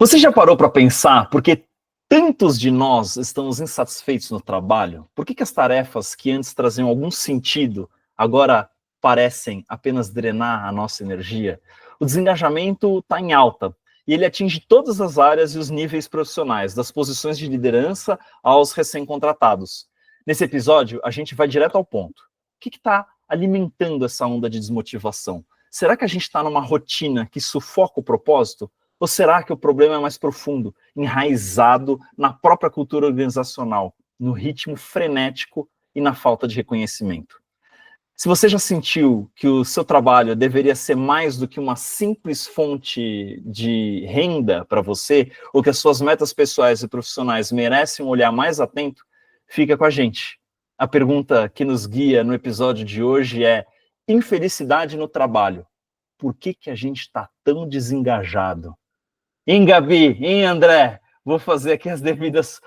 Você já parou para pensar por que tantos de nós estamos insatisfeitos no trabalho? Por que as tarefas que antes traziam algum sentido agora parecem apenas drenar a nossa energia? O desengajamento está em alta e ele atinge todas as áreas e os níveis profissionais, das posições de liderança aos recém-contratados. Nesse episódio, a gente vai direto ao ponto. O que está alimentando essa onda de desmotivação? Será que a gente está numa rotina que sufoca o propósito? Ou será que o problema é mais profundo, enraizado na própria cultura organizacional, no ritmo frenético e na falta de reconhecimento? Se você já sentiu que o seu trabalho deveria ser mais do que uma simples fonte de renda para você, ou que as suas metas pessoais e profissionais merecem um olhar mais atento, fica com a gente. A pergunta que nos guia no episódio de hoje é: infelicidade no trabalho. Por que a gente está tão desengajado? Em Gabi, em André, vou fazer aqui as devidas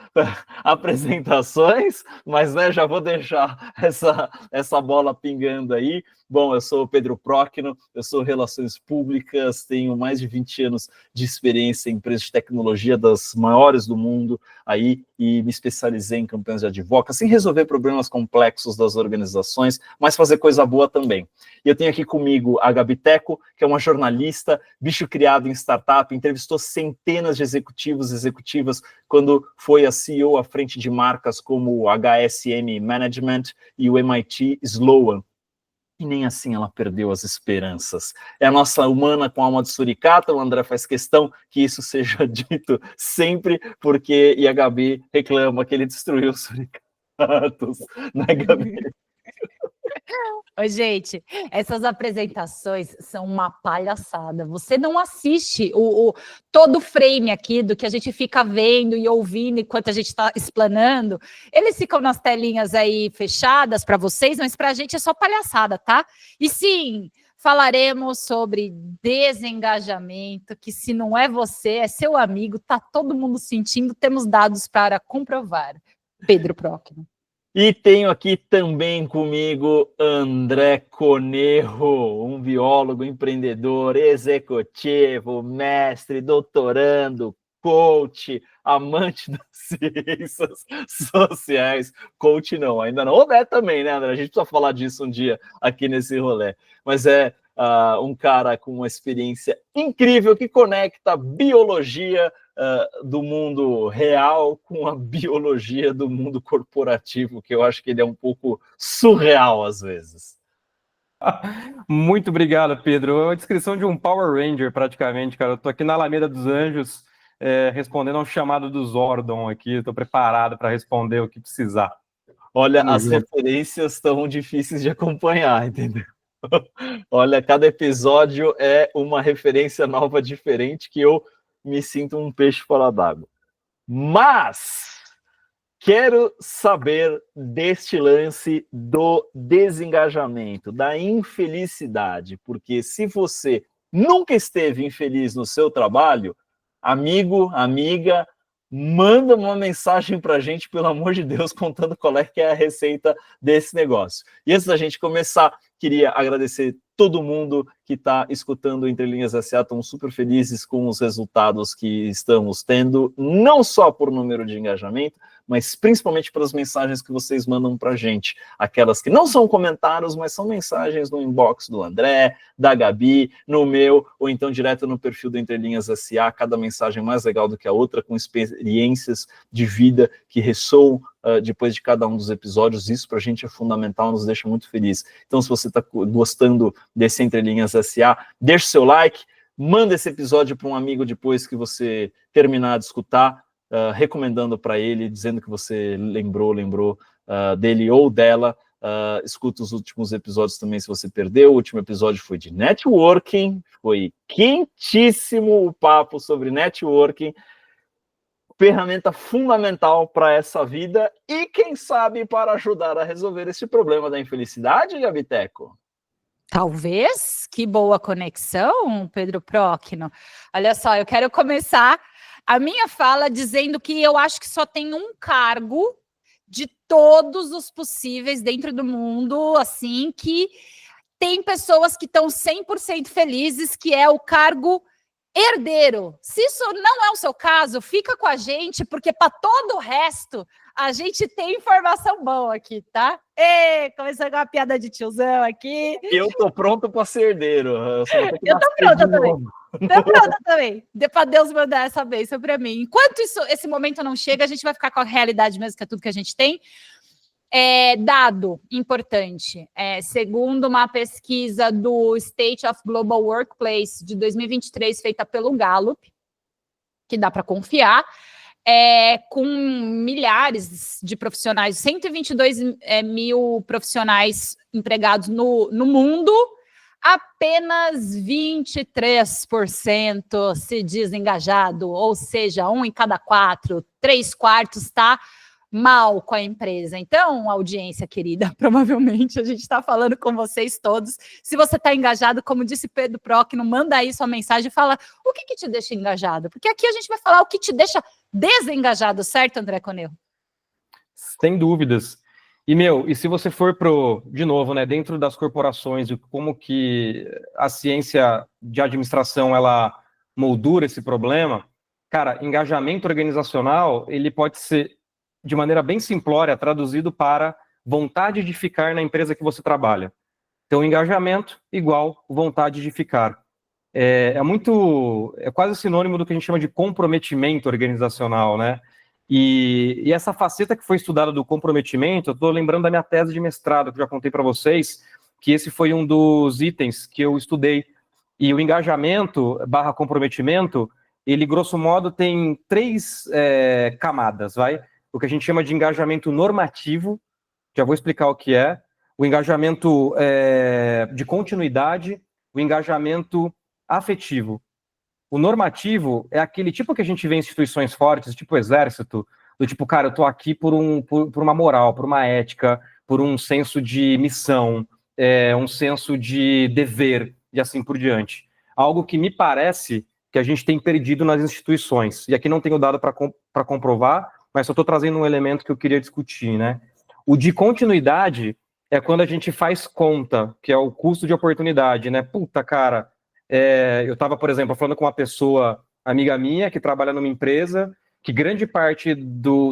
apresentações, mas já vou deixar essa bola pingando aí. Bom, eu sou o Pedro Próquino, eu sou Relações Públicas, tenho mais de 20 anos de experiência em empresas de tecnologia das maiores do mundo aí, e me especializei em campanhas de advocacy, em resolver problemas complexos das organizações, mas fazer coisa boa também. E eu tenho aqui comigo a Gabi Teco, que é uma jornalista, bicho criado em startup, entrevistou centenas de executivos e executivas quando foi a CEO à frente de marcas como o HSM Management e o MIT Sloan. E nem assim ela perdeu as esperanças. É a nossa humana com alma de suricata, o André faz questão que isso seja dito sempre, porque e a Gabi reclama que ele destruiu os suricatos, né, Gabi? Oi, gente, essas apresentações são uma palhaçada. Você não assiste todo o frame aqui do que a gente fica vendo e ouvindo enquanto a gente está explanando. Eles ficam nas telinhas aí fechadas para vocês, mas para a gente é só palhaçada, tá? E sim, falaremos sobre desengajamento, que se não é você, é seu amigo, tá todo mundo sentindo, temos dados para comprovar. Pedro Próquino. E tenho aqui também comigo André Conerro, um biólogo, empreendedor, executivo, mestre, doutorando, coach, amante das ciências sociais. Coach não, ainda não. Ou é também, né, André? A gente precisa falar disso um dia aqui nesse rolê. Mas é um cara com uma experiência incrível que conecta biologia do mundo real com a biologia do mundo corporativo, que eu acho que ele é um pouco surreal às vezes. Muito obrigado, Pedro. É uma descrição de um Power Ranger, praticamente, cara. Eu tô aqui na Alameda dos Anjos, respondendo ao chamado do Zordon aqui. Estou preparado para responder o que precisar. Olha, as referências estão difíceis de acompanhar, entendeu? Olha, cada episódio é uma referência nova, diferente, que eu me sinto um peixe fora d'água. Mas quero saber deste lance do desengajamento, da infelicidade, porque se você nunca esteve infeliz no seu trabalho, amigo, amiga, manda uma mensagem para a gente, pelo amor de Deus, contando qual é que é a receita desse negócio. E antes da gente começar, queria agradecer todo mundo que está escutando o Entre Linhas SA. Estamos super felizes com os resultados que estamos tendo, não só por número de engajamento, mas principalmente pelas mensagens que vocês mandam para a gente. Aquelas que não são comentários, mas são mensagens no inbox do André, da Gabi, no meu, ou então direto no perfil do Entre Linhas SA. Cada mensagem mais legal do que a outra, com experiências de vida que ressoam depois de cada um dos episódios. Isso para a gente é fundamental, nos deixa muito feliz. Então, se você está gostando desse Entre Linhas SA, deixa o seu like, manda esse episódio para um amigo depois que você terminar de escutar, recomendando para ele, dizendo que você lembrou dele ou dela. Escuta os últimos episódios também, se você perdeu. O último episódio foi de networking, foi quentíssimo o papo sobre networking, ferramenta fundamental para essa vida e, quem sabe, para ajudar a resolver esse problema da infelicidade, Gabi Teco? Talvez. Que boa conexão, Pedro Próquino. Olha só, eu quero começar a minha fala dizendo que eu acho que só tem um cargo de todos os possíveis dentro do mundo, assim, que tem pessoas que estão 100% felizes, que é o cargo Herdeiro, se isso não é o seu caso, fica com a gente, porque para todo o resto, a gente tem informação boa aqui, tá? Começou com uma piada de tiozão aqui. Eu tô pronto para ser herdeiro. Eu tô pronta também. Tô pronta também. Para Deus mandar essa bênção para mim. Enquanto esse momento não chega, a gente vai ficar com a realidade mesmo, que é tudo que a gente tem. Dado importante, segundo uma pesquisa do State of Global Workplace de 2023, feita pelo Gallup, que dá para confiar, com milhares de profissionais, 122 mil profissionais empregados no mundo, apenas 23% se diz engajado, ou seja, 1 em cada 4, 3/4 está mal com a empresa. Então, audiência querida, provavelmente a gente está falando com vocês todos. Se você está engajado, como disse Pedro Procno, manda aí sua mensagem e fala o que te deixa engajado, porque aqui a gente vai falar o que te deixa desengajado, certo, André Coneu? Sem dúvidas. E, e se você for de novo, né, dentro das corporações, como que a ciência de administração, ela moldura esse problema, cara, engajamento organizacional, ele pode ser, de maneira bem simplória, traduzido para vontade de ficar na empresa que você trabalha. Então, engajamento igual vontade de ficar. É quase sinônimo do que a gente chama de comprometimento organizacional, né? E essa faceta que foi estudada do comprometimento, eu estou lembrando da minha tese de mestrado, que eu já contei para vocês, que esse foi um dos itens que eu estudei. E o engajamento / comprometimento, ele, grosso modo, tem 3 camadas, o que a gente chama de engajamento normativo, já vou explicar o que é, o engajamento de continuidade, o engajamento afetivo. O normativo é aquele tipo que a gente vê em instituições fortes, tipo o exército, do tipo, cara, eu tô aqui por uma moral, por uma ética, por um senso de missão, um senso de dever, e assim por diante. Algo que me parece que a gente tem perdido nas instituições. E aqui não tenho dado para comprovar, mas só estou trazendo um elemento que eu queria discutir, né? O de continuidade é quando a gente faz conta, que é o custo de oportunidade, né? Puta, cara, eu estava, por exemplo, falando com uma pessoa, amiga minha, que trabalha numa empresa, que grande parte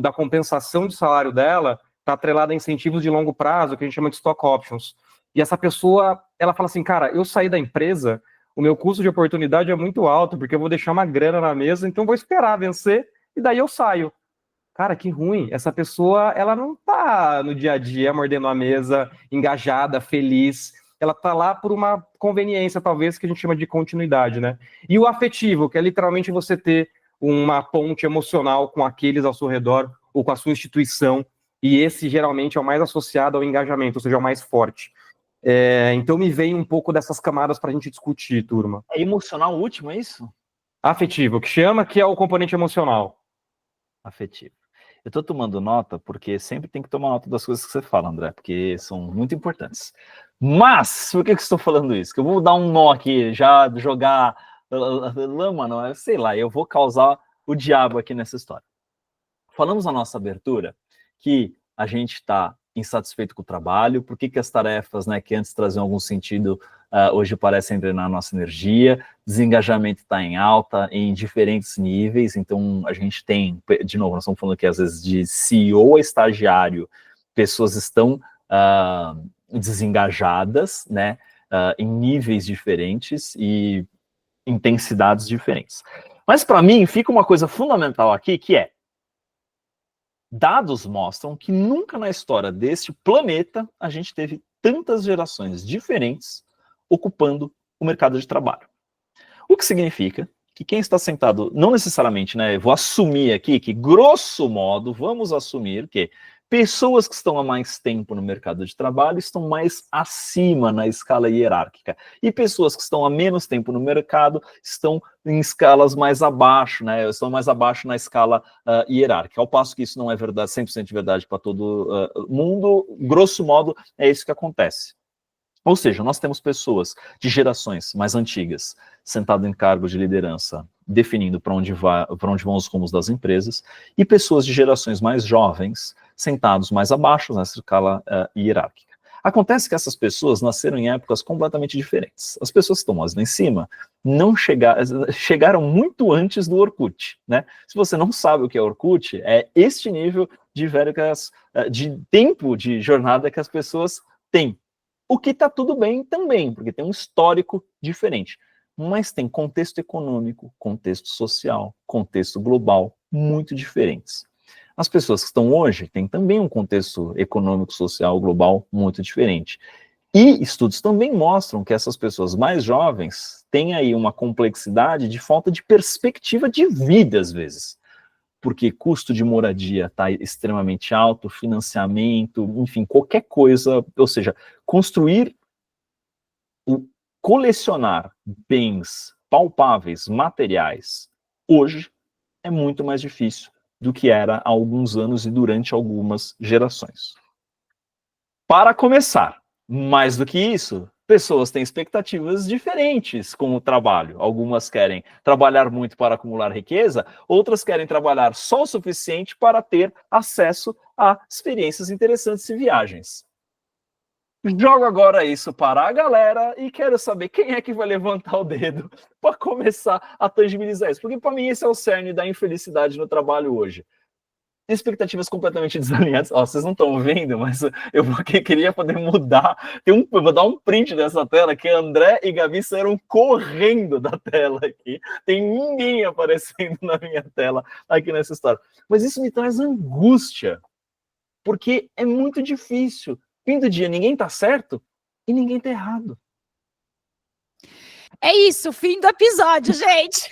da compensação de salário dela está atrelada a incentivos de longo prazo, que a gente chama de stock options. E essa pessoa, ela fala assim, cara, eu saí da empresa, o meu custo de oportunidade é muito alto, porque eu vou deixar uma grana na mesa, então vou esperar vencer, e daí eu saio. Cara, que ruim. Essa pessoa, ela não tá no dia a dia mordendo a mesa, engajada, feliz. Ela tá lá por uma conveniência, talvez, que a gente chama de continuidade, né? E o afetivo, que é literalmente você ter uma ponte emocional com aqueles ao seu redor ou com a sua instituição. E esse, geralmente, é o mais associado ao engajamento, ou seja, é o mais forte. Então, me vem um pouco dessas camadas para a gente discutir, turma. É emocional o último, é isso? Afetivo, que é o componente emocional. Afetivo. Eu estou tomando nota porque sempre tem que tomar nota das coisas que você fala, André, porque são muito importantes. Mas, por que eu estou falando isso? Que eu vou dar um nó aqui, já jogar lama, não, sei lá, eu vou causar o diabo aqui nessa história. Falamos na nossa abertura que a gente está insatisfeito com o trabalho, por que as tarefas, né, que antes traziam algum sentido, hoje parecem drenar a nossa energia, desengajamento está em alta em diferentes níveis, então a gente tem, de novo, nós estamos falando aqui às vezes de CEO a estagiário, pessoas estão desengajadas, né, em níveis diferentes e intensidades diferentes. Mas para mim fica uma coisa fundamental aqui, que é dados mostram que nunca na história deste planeta a gente teve tantas gerações diferentes ocupando o mercado de trabalho. O que significa que quem está sentado, não necessariamente, né, eu vou assumir aqui que, grosso modo, vamos assumir que pessoas que estão há mais tempo no mercado de trabalho estão mais acima na escala hierárquica. E pessoas que estão há menos tempo no mercado estão em escalas mais abaixo, né? Estão mais abaixo na escala hierárquica. Ao passo que isso não é verdade, 100% de verdade para todo mundo, grosso modo, é isso que acontece. Ou seja, nós temos pessoas de gerações mais antigas, sentadas em cargo de liderança, definindo para onde vão os rumos das empresas, e pessoas de gerações mais jovens, sentados mais abaixo nessa escala hierárquica. Acontece que essas pessoas nasceram em épocas completamente diferentes. As pessoas que estão mais lá em cima não chegaram muito antes do Orkut, né? Se você não sabe o que é Orkut, é este nível de de tempo de jornada que as pessoas têm. O que está tudo bem também, porque tem um histórico diferente. Mas tem contexto econômico, contexto social, contexto global muito diferentes. As pessoas que estão hoje têm também um contexto econômico, social, global muito diferente. E estudos também mostram que essas pessoas mais jovens têm aí uma complexidade de falta de perspectiva de vida, às vezes. Porque custo de moradia está extremamente alto, financiamento, enfim, qualquer coisa, ou seja, colecionar bens palpáveis, materiais, hoje é muito mais difícil do que era há alguns anos e durante algumas gerações. Para começar, mais do que isso, pessoas têm expectativas diferentes com o trabalho. Algumas querem trabalhar muito para acumular riqueza, outras querem trabalhar só o suficiente para ter acesso a experiências interessantes e viagens. Jogo agora isso para a galera e quero saber quem é que vai levantar o dedo para começar a tangibilizar isso. Porque para mim esse é o cerne da infelicidade no trabalho hoje. Expectativas completamente desalinhadas. Vocês não estão vendo, mas eu queria poder mudar. Eu vou dar um print dessa tela que André e Gabi saíram correndo da tela aqui. Tem ninguém aparecendo na minha tela aqui nessa história. Mas isso me traz angústia, porque é muito difícil. Fim do dia, ninguém tá certo e ninguém tá errado. É isso, fim do episódio, gente.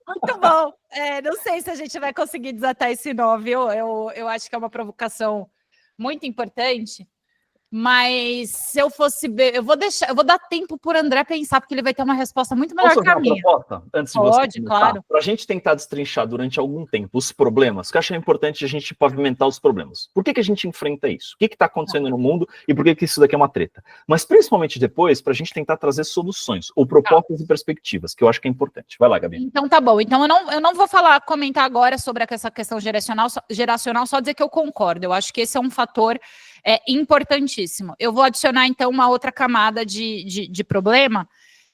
Muito bom. Não sei se a gente vai conseguir desatar esse nó, viu? Eu acho que é uma provocação muito importante. Mas se eu fosse eu vou dar tempo por André pensar, porque ele vai ter uma resposta muito melhor que a minha. Proposta, antes de Pode, você começar, claro. para a gente tentar destrinchar durante algum tempo os problemas, que eu acho importante a gente pavimentar os problemas. Por que a gente enfrenta isso? O que está acontecendo no mundo e por que isso daqui é uma treta? Mas principalmente depois, para a gente tentar trazer soluções, ou propostas e perspectivas, que eu acho que é importante. Vai lá, Gabi. Então tá bom. Então eu não vou comentar agora sobre essa questão geracional, só dizer que eu concordo. Eu acho que esse é um fator importantíssimo. Eu vou adicionar, então, uma outra camada de problema,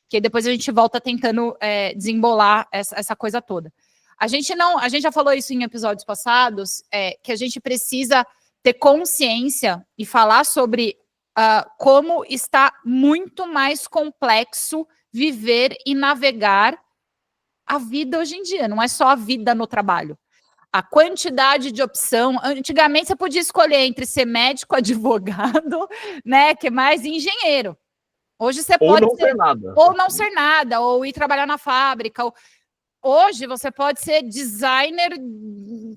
que depois a gente volta tentando desembolar essa coisa toda. A gente já falou isso em episódios passados, que a gente precisa ter consciência e falar sobre como está muito mais complexo viver e navegar a vida hoje em dia. Não é só a vida no trabalho. A quantidade de opção. Antigamente você podia escolher entre ser médico, advogado, né? Que mais engenheiro. Hoje você pode ser nada. Ou não ser nada, ou ir trabalhar na fábrica. Hoje você pode ser designer,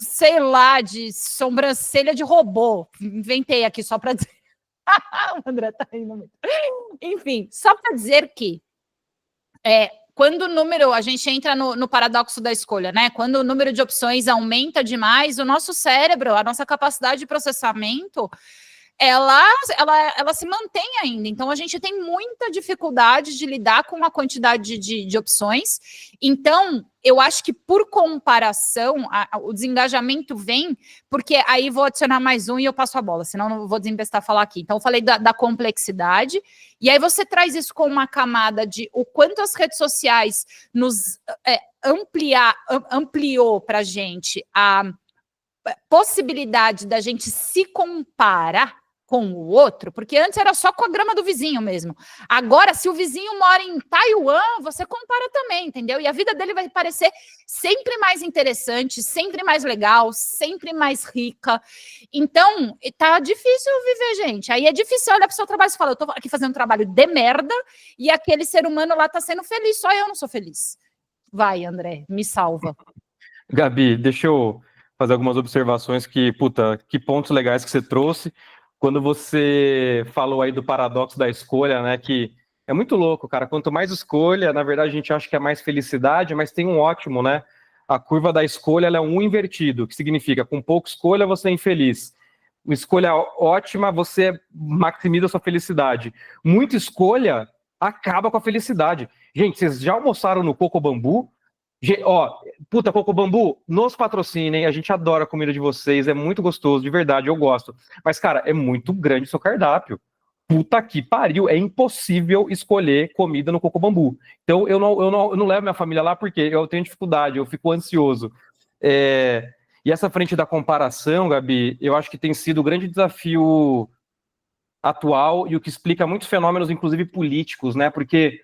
sei lá, de sobrancelha de robô. Inventei aqui só para dizer. O André tá indo muito. Enfim, só para dizer que quando o número, a gente entra no paradoxo da escolha, né? Quando o número de opções aumenta demais, o nosso cérebro, a nossa capacidade de processamento, ela se mantém ainda. Então, a gente tem muita dificuldade de lidar com a quantidade de opções. Então, eu acho que, por comparação, o desengajamento vem, porque aí vou adicionar mais um e eu passo a bola, senão não vou desembestar falar aqui. Então, eu falei da complexidade, e aí você traz isso com uma camada de o quanto as redes sociais nos ampliou para a gente a possibilidade da gente se comparar com o outro, porque antes era só com a grama do vizinho mesmo. Agora, se o vizinho mora em Taiwan, você compara também, entendeu? E a vida dele vai parecer sempre mais interessante, sempre mais legal, sempre mais rica. Então, tá difícil viver, gente. Aí é difícil olhar para o seu trabalho e falar, eu tô aqui fazendo um trabalho de merda e aquele ser humano lá tá sendo feliz, só eu não sou feliz. Vai, André, me salva. Gabi, deixa eu fazer algumas observações que pontos legais que você trouxe. Quando você falou aí do paradoxo da escolha, né, que é muito louco, cara, quanto mais escolha, na verdade a gente acha que é mais felicidade, mas tem um ótimo, né, a curva da escolha ela é um invertido, que significa, com pouca escolha você é infeliz, escolha ótima, você maximiza a sua felicidade, muita escolha acaba com a felicidade. Gente, vocês já almoçaram no Coco Bambu? Ó, puta, Coco Bambu, nos patrocinem, a gente adora a comida de vocês, é muito gostoso, de verdade, eu gosto. Mas, cara, é muito grande o seu cardápio. Puta que pariu, é impossível escolher comida no Coco Bambu. Então, eu não levo minha família lá porque eu tenho dificuldade, eu fico ansioso. E essa frente da comparação, Gabi, eu acho que tem sido o grande desafio atual e o que explica muitos fenômenos, inclusive políticos, né? Porque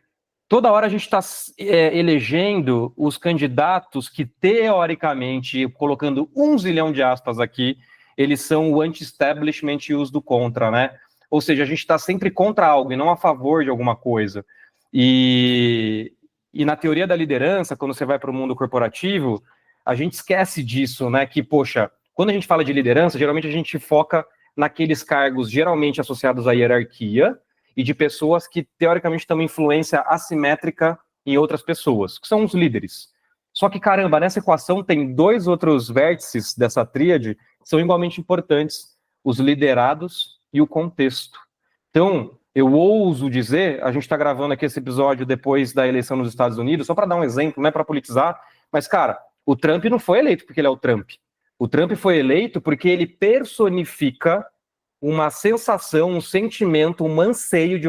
toda hora a gente está elegendo os candidatos que, teoricamente, colocando 1 zilhão de aspas aqui, eles são o anti-establishment e os do contra, né? Ou seja, a gente está sempre contra algo e não a favor de alguma coisa. E na teoria da liderança, quando você vai para o mundo corporativo, a gente esquece disso, né? Que, poxa, quando a gente fala de liderança, geralmente a gente foca naqueles cargos geralmente associados à hierarquia, e de pessoas que, teoricamente, têm uma influência assimétrica em outras pessoas, que são os líderes. Só que, caramba, nessa equação tem 2 outros vértices dessa tríade que são igualmente importantes, os liderados e o contexto. Então, eu ouso dizer, a gente está gravando aqui esse episódio depois da eleição nos Estados Unidos, só para dar um exemplo, não é para politizar, mas, cara, o Trump não foi eleito porque ele é o Trump. O Trump foi eleito porque ele personifica uma sensação, um sentimento, um anseio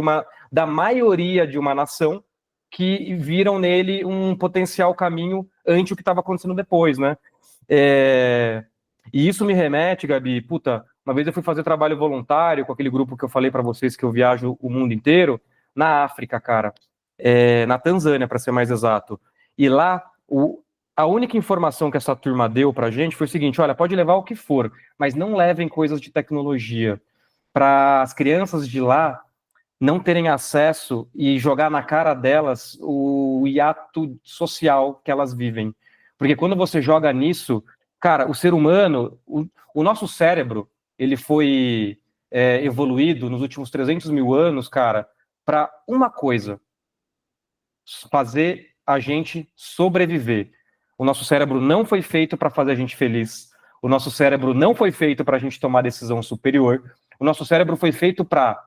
da maioria de uma nação que viram nele um potencial caminho ante o que estava acontecendo depois, né? E isso me remete, Gabi, puta, uma vez eu fui fazer trabalho voluntário com aquele grupo que eu falei para vocês que eu viajo o mundo inteiro, na África, cara, na Tanzânia, para ser mais exato. E lá, a única informação que essa turma deu pra gente foi o seguinte: olha, pode levar o que for, mas não levem coisas de tecnologia, para as crianças de lá não terem acesso e jogar na cara delas o hiato social que elas vivem. Porque quando você joga nisso, cara, o ser humano, o nosso cérebro, ele foi evoluído nos últimos 300 mil anos, cara, para uma coisa: fazer a gente sobreviver. O nosso cérebro não foi feito para fazer a gente feliz. O nosso cérebro não foi feito para a gente tomar decisão superior. O nosso cérebro foi feito para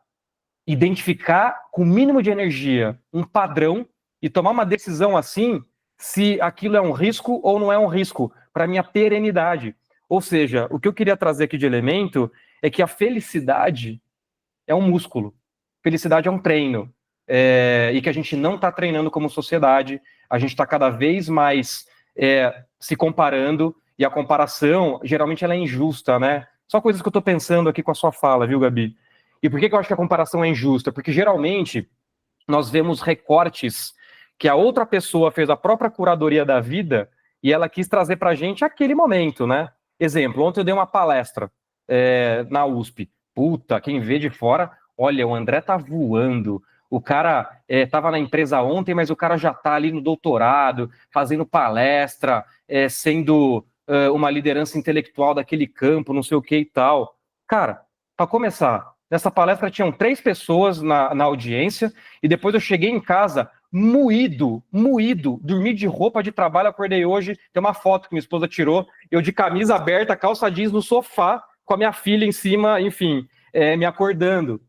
identificar com o mínimo de energia um padrão e tomar uma decisão assim, se aquilo é um risco ou não é um risco, para a minha perenidade. Ou seja, o que eu queria trazer aqui de elemento é que a felicidade é um músculo. Felicidade é um treino. E que a gente não está treinando como sociedade, a gente está cada vez mais se comparando, e a comparação, geralmente, ela é injusta, né? Só coisas que eu estou pensando aqui com a sua fala, viu, Gabi? E por que eu acho que a comparação é injusta? Porque, geralmente, nós vemos recortes que a outra pessoa fez a própria curadoria da vida e ela quis trazer para a gente aquele momento, né? Exemplo, ontem eu dei uma palestra na USP. Puta, quem vê de fora, olha, o André tá voando. O cara estava na empresa ontem, mas o cara já está ali no doutorado, fazendo palestra, sendo uma liderança intelectual daquele campo, não sei o que e tal. Cara, para começar, nessa palestra tinham 3 pessoas na audiência, e depois eu cheguei em casa moído, dormi de roupa de trabalho, acordei hoje, tem uma foto que minha esposa tirou, eu de camisa aberta, calça jeans no sofá, com a minha filha em cima, enfim, me acordando.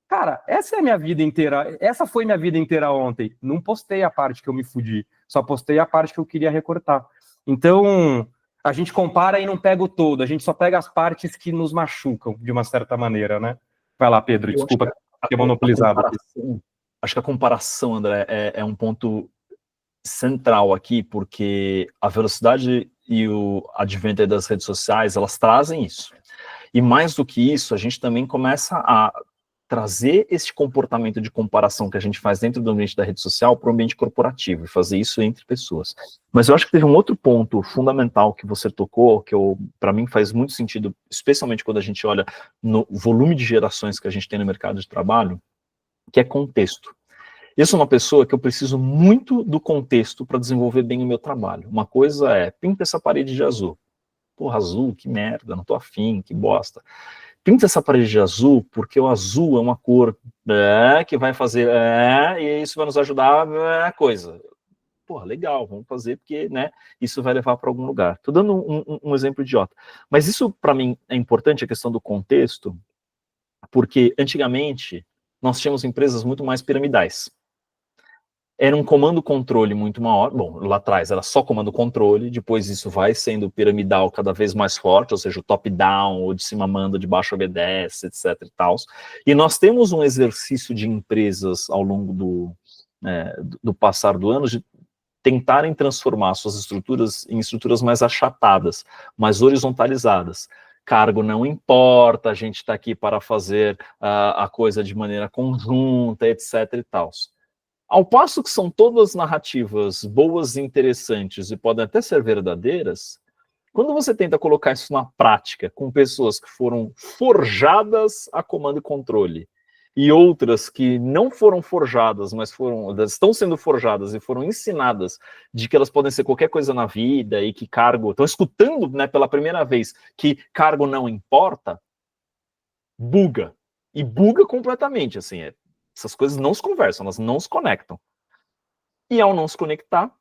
Cara, essa é a minha vida inteira, essa foi minha vida inteira ontem. Não postei a parte que eu me fudi, só postei a parte que eu queria recortar. Então, a gente compara e não pega o todo, a gente só pega as partes que nos machucam, de uma certa maneira, né? Vai lá, Pedro, desculpa ter monopolizado. Acho que a comparação, André, é um ponto central aqui, porque a velocidade e o advento das redes sociais, elas trazem isso. E mais do que isso, a gente também começa a trazer esse comportamento de comparação que a gente faz dentro do ambiente da rede social para o ambiente corporativo, e fazer isso entre pessoas. Mas eu acho que teve um outro ponto fundamental que você tocou, que para mim faz muito sentido, especialmente quando a gente olha no volume de gerações que a gente tem no mercado de trabalho, que é contexto. Eu sou uma pessoa que eu preciso muito do contexto para desenvolver bem o meu trabalho. Uma coisa é, pinta essa parede de azul. Porra, azul, que merda, não tô afim, que bosta. Pinta essa parede de azul, porque o azul é uma cor que vai fazer e isso vai nos ajudar coisa. Porra, legal, vamos fazer, porque isso vai levar para algum lugar. Estou dando um exemplo idiota. Mas isso, para mim, é importante, a questão do contexto, porque antigamente nós tínhamos empresas muito mais piramidais. era um comando-controle muito maior. Bom, lá atrás era só comando-controle, depois isso vai sendo piramidal cada vez mais forte, ou seja, o top-down, ou de cima manda, de baixo obedece, etc. e tal. E nós temos um exercício de empresas ao longo do passar do ano de tentarem transformar suas estruturas em estruturas mais achatadas, mais horizontalizadas. Cargo não importa, a gente está aqui para fazer a coisa de maneira conjunta, etc. e tal. Ao passo que são todas narrativas boas e interessantes e podem até ser verdadeiras, quando você tenta colocar isso na prática com pessoas que foram forjadas a comando e controle e outras que não foram forjadas, mas estão sendo forjadas e foram ensinadas de que elas podem ser qualquer coisa na vida e que cargo, estão escutando, né, pela primeira vez que cargo não importa, buga. E buga completamente, assim, essas coisas não se conversam, elas não se conectam. E ao não se conectar,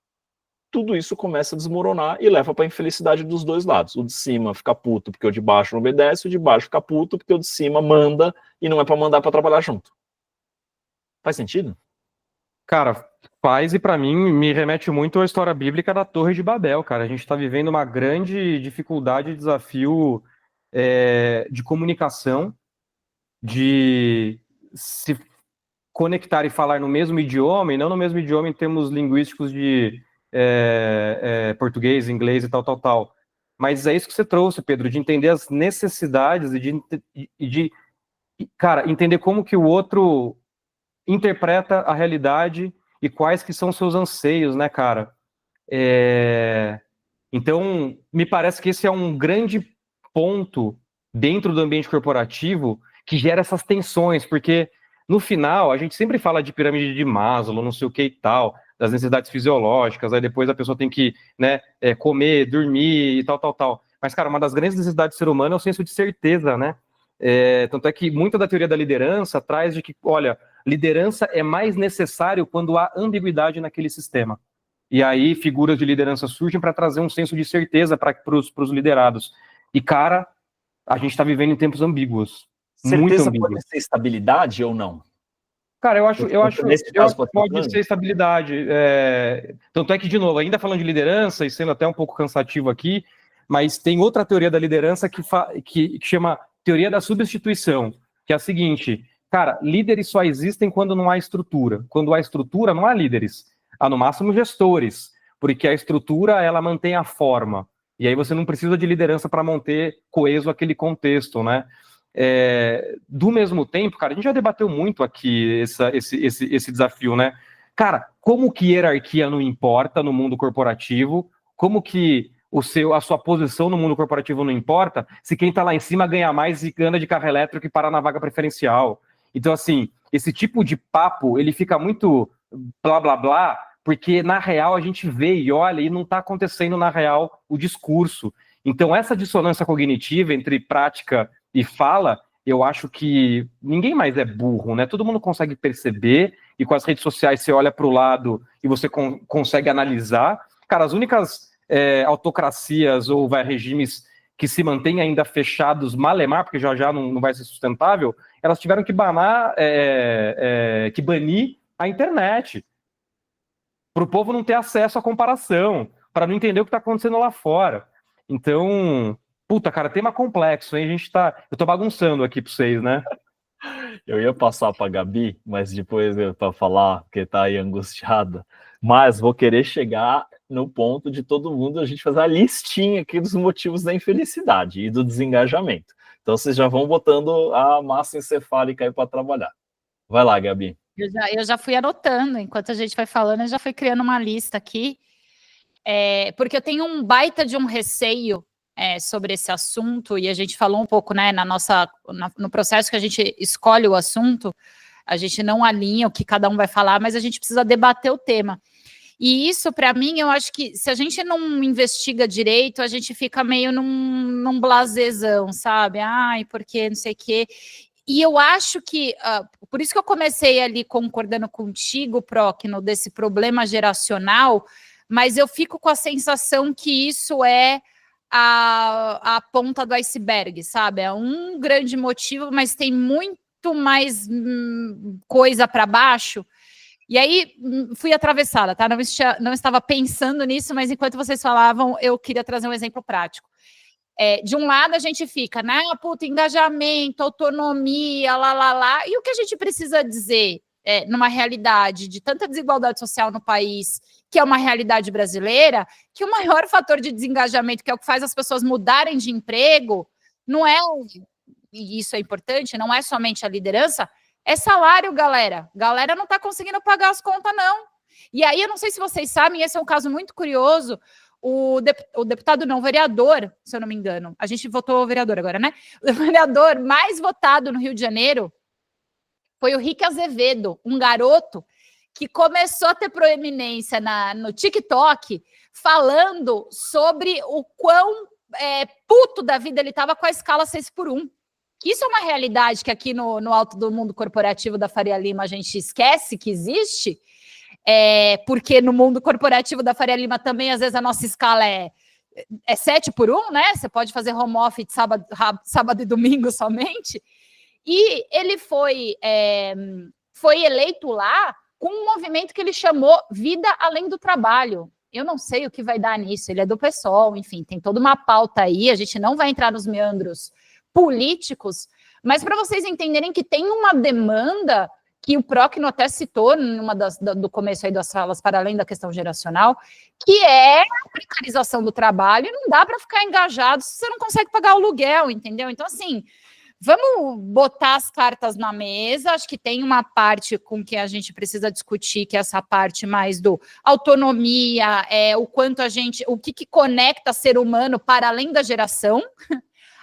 tudo isso começa a desmoronar e leva para a infelicidade dos dois lados. O de cima fica puto porque o de baixo não obedece, o de baixo fica puto porque o de cima manda e não é para mandar para trabalhar junto. Faz sentido? Cara, faz, e para mim me remete muito à história bíblica da Torre de Babel, cara. A gente está vivendo uma grande dificuldade e desafio de comunicação, de se conectar e falar no mesmo idioma, e não no mesmo idioma em termos linguísticos de português, inglês e tal. Mas é isso que você trouxe, Pedro, de entender as necessidades e de cara, entender como que o outro interpreta a realidade e quais que são seus anseios, né, cara? Então, me parece que esse é um grande ponto dentro do ambiente corporativo que gera essas tensões, porque no final a gente sempre fala de pirâmide de Maslow, não sei o que e tal, das necessidades fisiológicas, aí depois a pessoa tem que, né, comer, dormir e tal. Mas, cara, uma das grandes necessidades do ser humano é o senso de certeza, né? Tanto é que muita da teoria da liderança traz de que, olha, liderança é mais necessário quando há ambiguidade naquele sistema. E aí figuras de liderança surgem para trazer um senso de certeza para os liderados. E, cara, a gente está vivendo em tempos ambíguos. Muito ambíguos. Pode ser estabilidade ou não? Cara, eu acho que pode ser estabilidade. Tanto é que, de novo, ainda falando de liderança, e sendo até um pouco cansativo aqui, mas tem outra teoria da liderança que chama teoria da substituição, que é a seguinte, cara, líderes só existem quando não há estrutura. Quando há estrutura, não há líderes. Há, no máximo, gestores, porque a estrutura, ela mantém a forma. E aí você não precisa de liderança para manter coeso aquele contexto, né? Do mesmo tempo, cara, a gente já debateu muito aqui esse desafio, né? Cara, como que hierarquia não importa no mundo corporativo, como que a sua posição no mundo corporativo não importa, se quem tá lá em cima ganha mais e anda de carro elétrico e para na vaga preferencial. Então, assim, esse tipo de papo, ele fica muito blá, blá, blá, porque na real a gente vê e olha e não tá acontecendo na real o discurso. Então, essa dissonância cognitiva entre prática e fala, eu acho que ninguém mais é burro, né? Todo mundo consegue perceber, e com as redes sociais você olha para o lado e você consegue analisar. Cara, as únicas autocracias ou regimes que se mantêm ainda fechados, malemar, porque já não vai ser sustentável, elas tiveram que banir a internet, para o povo não ter acesso à comparação, para não entender o que está acontecendo lá fora. Então, puta, cara, tema complexo, hein? Eu tô bagunçando aqui para vocês, né? Eu ia passar para a Gabi, mas depois para falar, porque tá aí angustiada. Mas vou querer chegar no ponto de todo mundo a gente fazer a listinha aqui dos motivos da infelicidade e do desengajamento. Então vocês já vão botando a massa encefálica aí para trabalhar. Vai lá, Gabi. Eu já fui anotando, enquanto a gente vai falando, eu já fui criando uma lista aqui, porque eu tenho um baita de um receio sobre esse assunto, e a gente falou um pouco, né, no processo que a gente escolhe o assunto, a gente não alinha o que cada um vai falar, mas a gente precisa debater o tema. E isso, para mim, eu acho que se a gente não investiga direito, a gente fica meio num blasezão, sabe? Ai, porque não sei o quê. E eu acho que, por isso que eu comecei ali concordando contigo, Procno, desse problema geracional, mas eu fico com a sensação que isso é a ponta do iceberg, sabe? É um grande motivo, mas tem muito mais coisa para baixo. E aí, fui atravessada, tá? Não estava pensando nisso, mas enquanto vocês falavam, eu queria trazer um exemplo prático. De um lado, a gente fica, né? Engajamento, autonomia, lá. E o que a gente precisa dizer numa realidade de tanta desigualdade social no país, que é uma realidade brasileira, que o maior fator de desengajamento, que é o que faz as pessoas mudarem de emprego, não é, e isso é importante, não é somente a liderança, é salário, galera. Galera não está conseguindo pagar as contas, não. E aí, eu não sei se vocês sabem, esse é um caso muito curioso, o vereador, se eu não me engano, a gente votou vereador agora, né? O vereador mais votado no Rio de Janeiro foi o Rick Azevedo, um garoto que começou a ter proeminência no TikTok, falando sobre o quão puto da vida ele estava com a escala 6x1. Que isso é uma realidade que aqui no alto do mundo corporativo da Faria Lima a gente esquece que existe, porque no mundo corporativo da Faria Lima também, às vezes, a nossa escala é 7x1, né? Você pode fazer home office sábado e domingo somente. E ele foi eleito lá com um movimento que ele chamou Vida Além do Trabalho. Eu não sei o que vai dar nisso, ele é do PSOL, enfim, tem toda uma pauta aí, a gente não vai entrar nos meandros políticos, mas para vocês entenderem que tem uma demanda que o Procno até citou do começo aí das falas, para além da questão geracional, que é a precarização do trabalho, e não dá para ficar engajado se você não consegue pagar o aluguel, entendeu? Então, assim, vamos botar as cartas na mesa, acho que tem uma parte com que a gente precisa discutir, que é essa parte mais do autonomia, o que conecta ser humano para além da geração.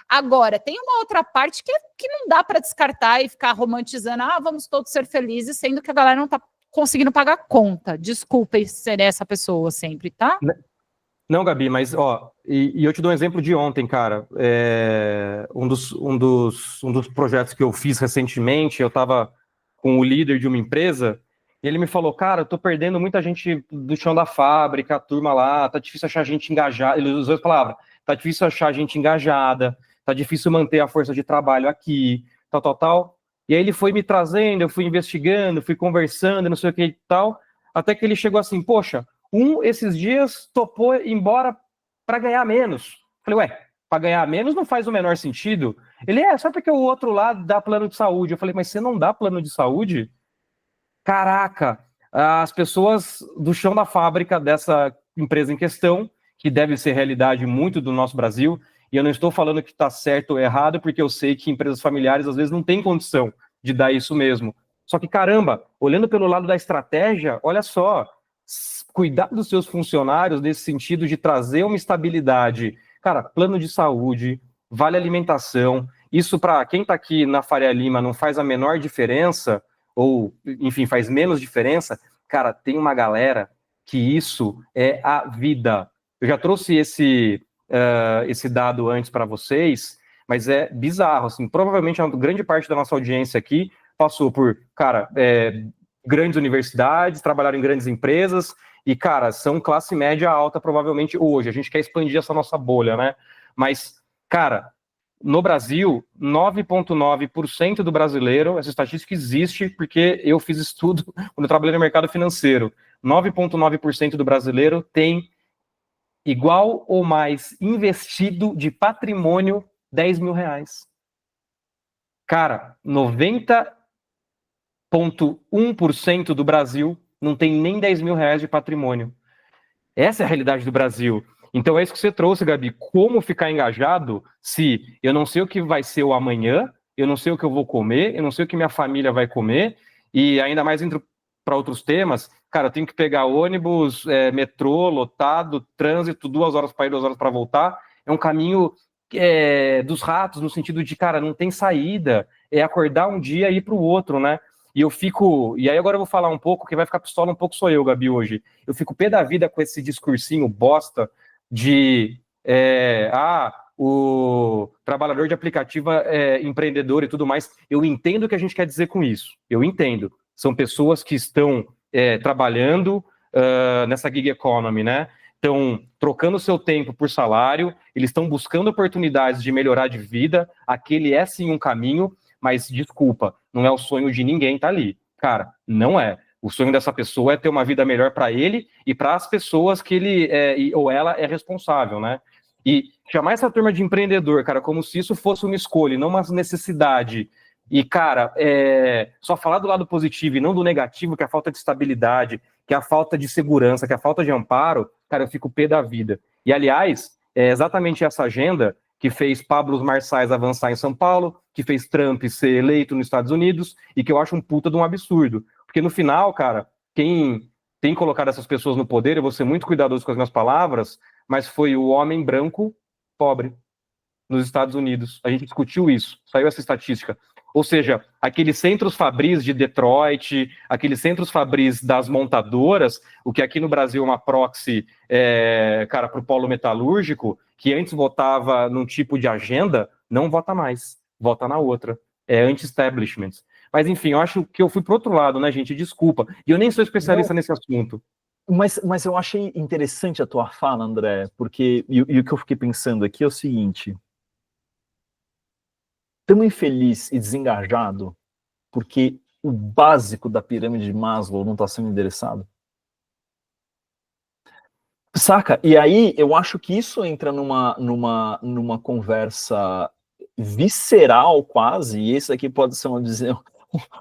Agora, tem uma outra parte que não dá para descartar e ficar romantizando, vamos todos ser felizes, sendo que a galera não está conseguindo pagar a conta. Desculpem ser essa pessoa sempre, tá? Não, Gabi, mas, e eu te dou um exemplo de ontem, cara. Um dos projetos que eu fiz recentemente, eu estava com o líder de uma empresa, e ele me falou, cara, eu tô perdendo muita gente do chão da fábrica, a turma lá, tá difícil achar gente engajada, ele usou as palavras, tá difícil achar gente engajada, tá difícil manter a força de trabalho aqui, tal. E aí ele foi me trazendo, eu fui investigando, fui conversando, não sei o que e tal, até que ele chegou assim, poxa, esses dias topou ir embora para ganhar menos. Falei, para ganhar menos não faz o menor sentido. Ele, só porque o outro lado dá plano de saúde. Eu falei, mas você não dá plano de saúde? Caraca, as pessoas do chão da fábrica dessa empresa em questão, que deve ser realidade muito do nosso Brasil, e eu não estou falando que está certo ou errado, porque eu sei que empresas familiares às vezes não têm condição de dar isso mesmo. Só que, caramba, olhando pelo lado da estratégia, olha só, cuidar dos seus funcionários nesse sentido de trazer uma estabilidade. Cara, plano de saúde, vale alimentação, isso para quem está aqui na Faria Lima não faz a menor diferença, ou, enfim, faz menos diferença, cara, tem uma galera que isso é a vida. Eu já trouxe esse dado antes para vocês, mas é bizarro, assim, provavelmente uma grande parte da nossa audiência aqui passou por, cara, grandes universidades, trabalharam em grandes empresas, e, cara, são classe média alta provavelmente hoje. A gente quer expandir essa nossa bolha, né? Mas, cara, no Brasil, 9,9% do brasileiro, essa estatística existe porque eu fiz estudo quando eu trabalhei no mercado financeiro. 9,9% do brasileiro tem igual ou mais investido de patrimônio 10 mil reais. Cara, 90,1% do Brasil não tem nem 10 mil reais de patrimônio. Essa é a realidade do Brasil. Então é isso que você trouxe, Gabi. Como ficar engajado se eu não sei o que vai ser o amanhã, eu não sei o que eu vou comer, eu não sei o que minha família vai comer, e ainda mais indo para outros temas, cara, eu tenho que pegar ônibus, metrô, lotado, trânsito, 2 horas para ir, 2 horas para voltar. É um caminho dos ratos, no sentido de, cara, não tem saída. É acordar um dia e ir para o outro, né? E aí agora eu vou falar um pouco, quem vai ficar pistola um pouco sou eu, Gabi, hoje. Eu fico pé da vida com esse discursinho bosta de, o trabalhador de aplicativo é empreendedor e tudo mais. Eu entendo o que a gente quer dizer com isso. Eu entendo. São pessoas que estão trabalhando nessa gig economy, né? Estão trocando seu tempo por salário, eles estão buscando oportunidades de melhorar de vida. Aquele é sim um caminho, mas desculpa, não é o sonho de ninguém estar ali. Cara, não é. O sonho dessa pessoa é ter uma vida melhor para ele e para as pessoas que ele ou ela é responsável, né? E chamar essa turma de empreendedor, cara, como se isso fosse uma escolha e não uma necessidade. E, cara, só falar do lado positivo e não do negativo, que é a falta de estabilidade, que é a falta de segurança, que é a falta de amparo, cara, eu fico pé da vida. E, aliás, é exatamente essa agenda que fez Pablo Marçais avançar em São Paulo, que fez Trump ser eleito nos Estados Unidos, e que eu acho um puta de um absurdo. Porque no final, cara, quem tem colocado essas pessoas no poder, eu vou ser muito cuidadoso com as minhas palavras, mas foi o homem branco pobre nos Estados Unidos. A gente discutiu isso, saiu essa estatística. Ou seja, aqueles centros fabris de Detroit, aqueles centros fabris das montadoras, o que aqui no Brasil é uma proxy, cara, para o polo metalúrgico, que antes votava num tipo de agenda, não vota mais, vota na outra. É anti-establishment. Mas, enfim, eu acho que eu fui para outro lado, né, gente? Desculpa. E eu nem sou especialista nesse assunto. Mas eu achei interessante a tua fala, André, porque e o que eu fiquei pensando aqui é o seguinte: tão infeliz e desengajado porque o básico da pirâmide de Maslow não está sendo endereçado. Saca? E aí eu acho que isso entra numa conversa visceral quase, e esse aqui pode ser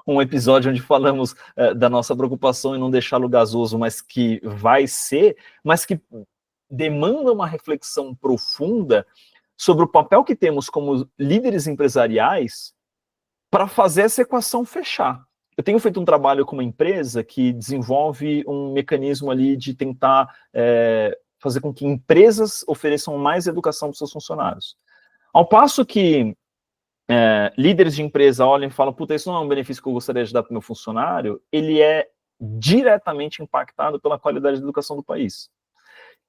um episódio onde falamos da nossa preocupação em não deixá-lo gasoso, mas que demanda uma reflexão profunda sobre o papel que temos como líderes empresariais para fazer essa equação fechar. Eu tenho feito um trabalho com uma empresa que desenvolve um mecanismo ali de tentar fazer com que empresas ofereçam mais educação para os seus funcionários. Ao passo que líderes de empresa olham e falam, puta, isso não é um benefício que eu gostaria de dar para o meu funcionário, ele é diretamente impactado pela qualidade da educação do país.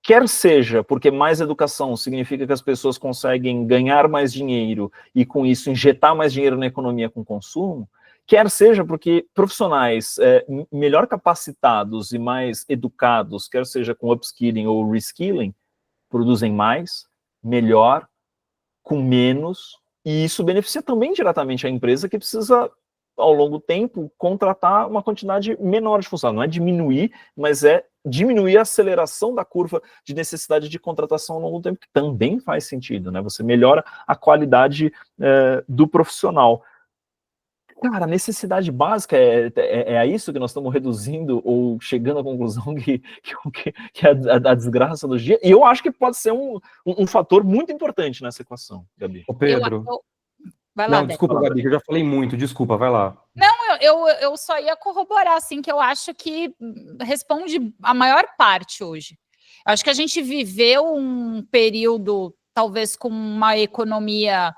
Quer seja porque mais educação significa que as pessoas conseguem ganhar mais dinheiro e, com isso, injetar mais dinheiro na economia com consumo, quer seja porque profissionais melhor capacitados e mais educados, quer seja com upskilling ou reskilling, produzem mais, melhor, com menos, e isso beneficia também diretamente a empresa que precisa, ao longo do tempo, contratar uma quantidade menor de funcionários. Não é diminuir, mas é diminuir a aceleração da curva de necessidade de contratação ao longo do tempo, que também faz sentido, né? Você melhora a qualidade do profissional. Cara, a necessidade básica é a isso que nós estamos reduzindo ou chegando à conclusão que é a desgraça dos dias. E eu acho que pode ser um fator muito importante nessa equação, Gabi. Ô, Pedro. Vai lá, não, desculpa, Gabi, que eu já falei muito, desculpa, vai lá. Não, eu só ia corroborar, assim, que eu acho que responde a maior parte hoje. Eu acho que a gente viveu um período, talvez com uma economia...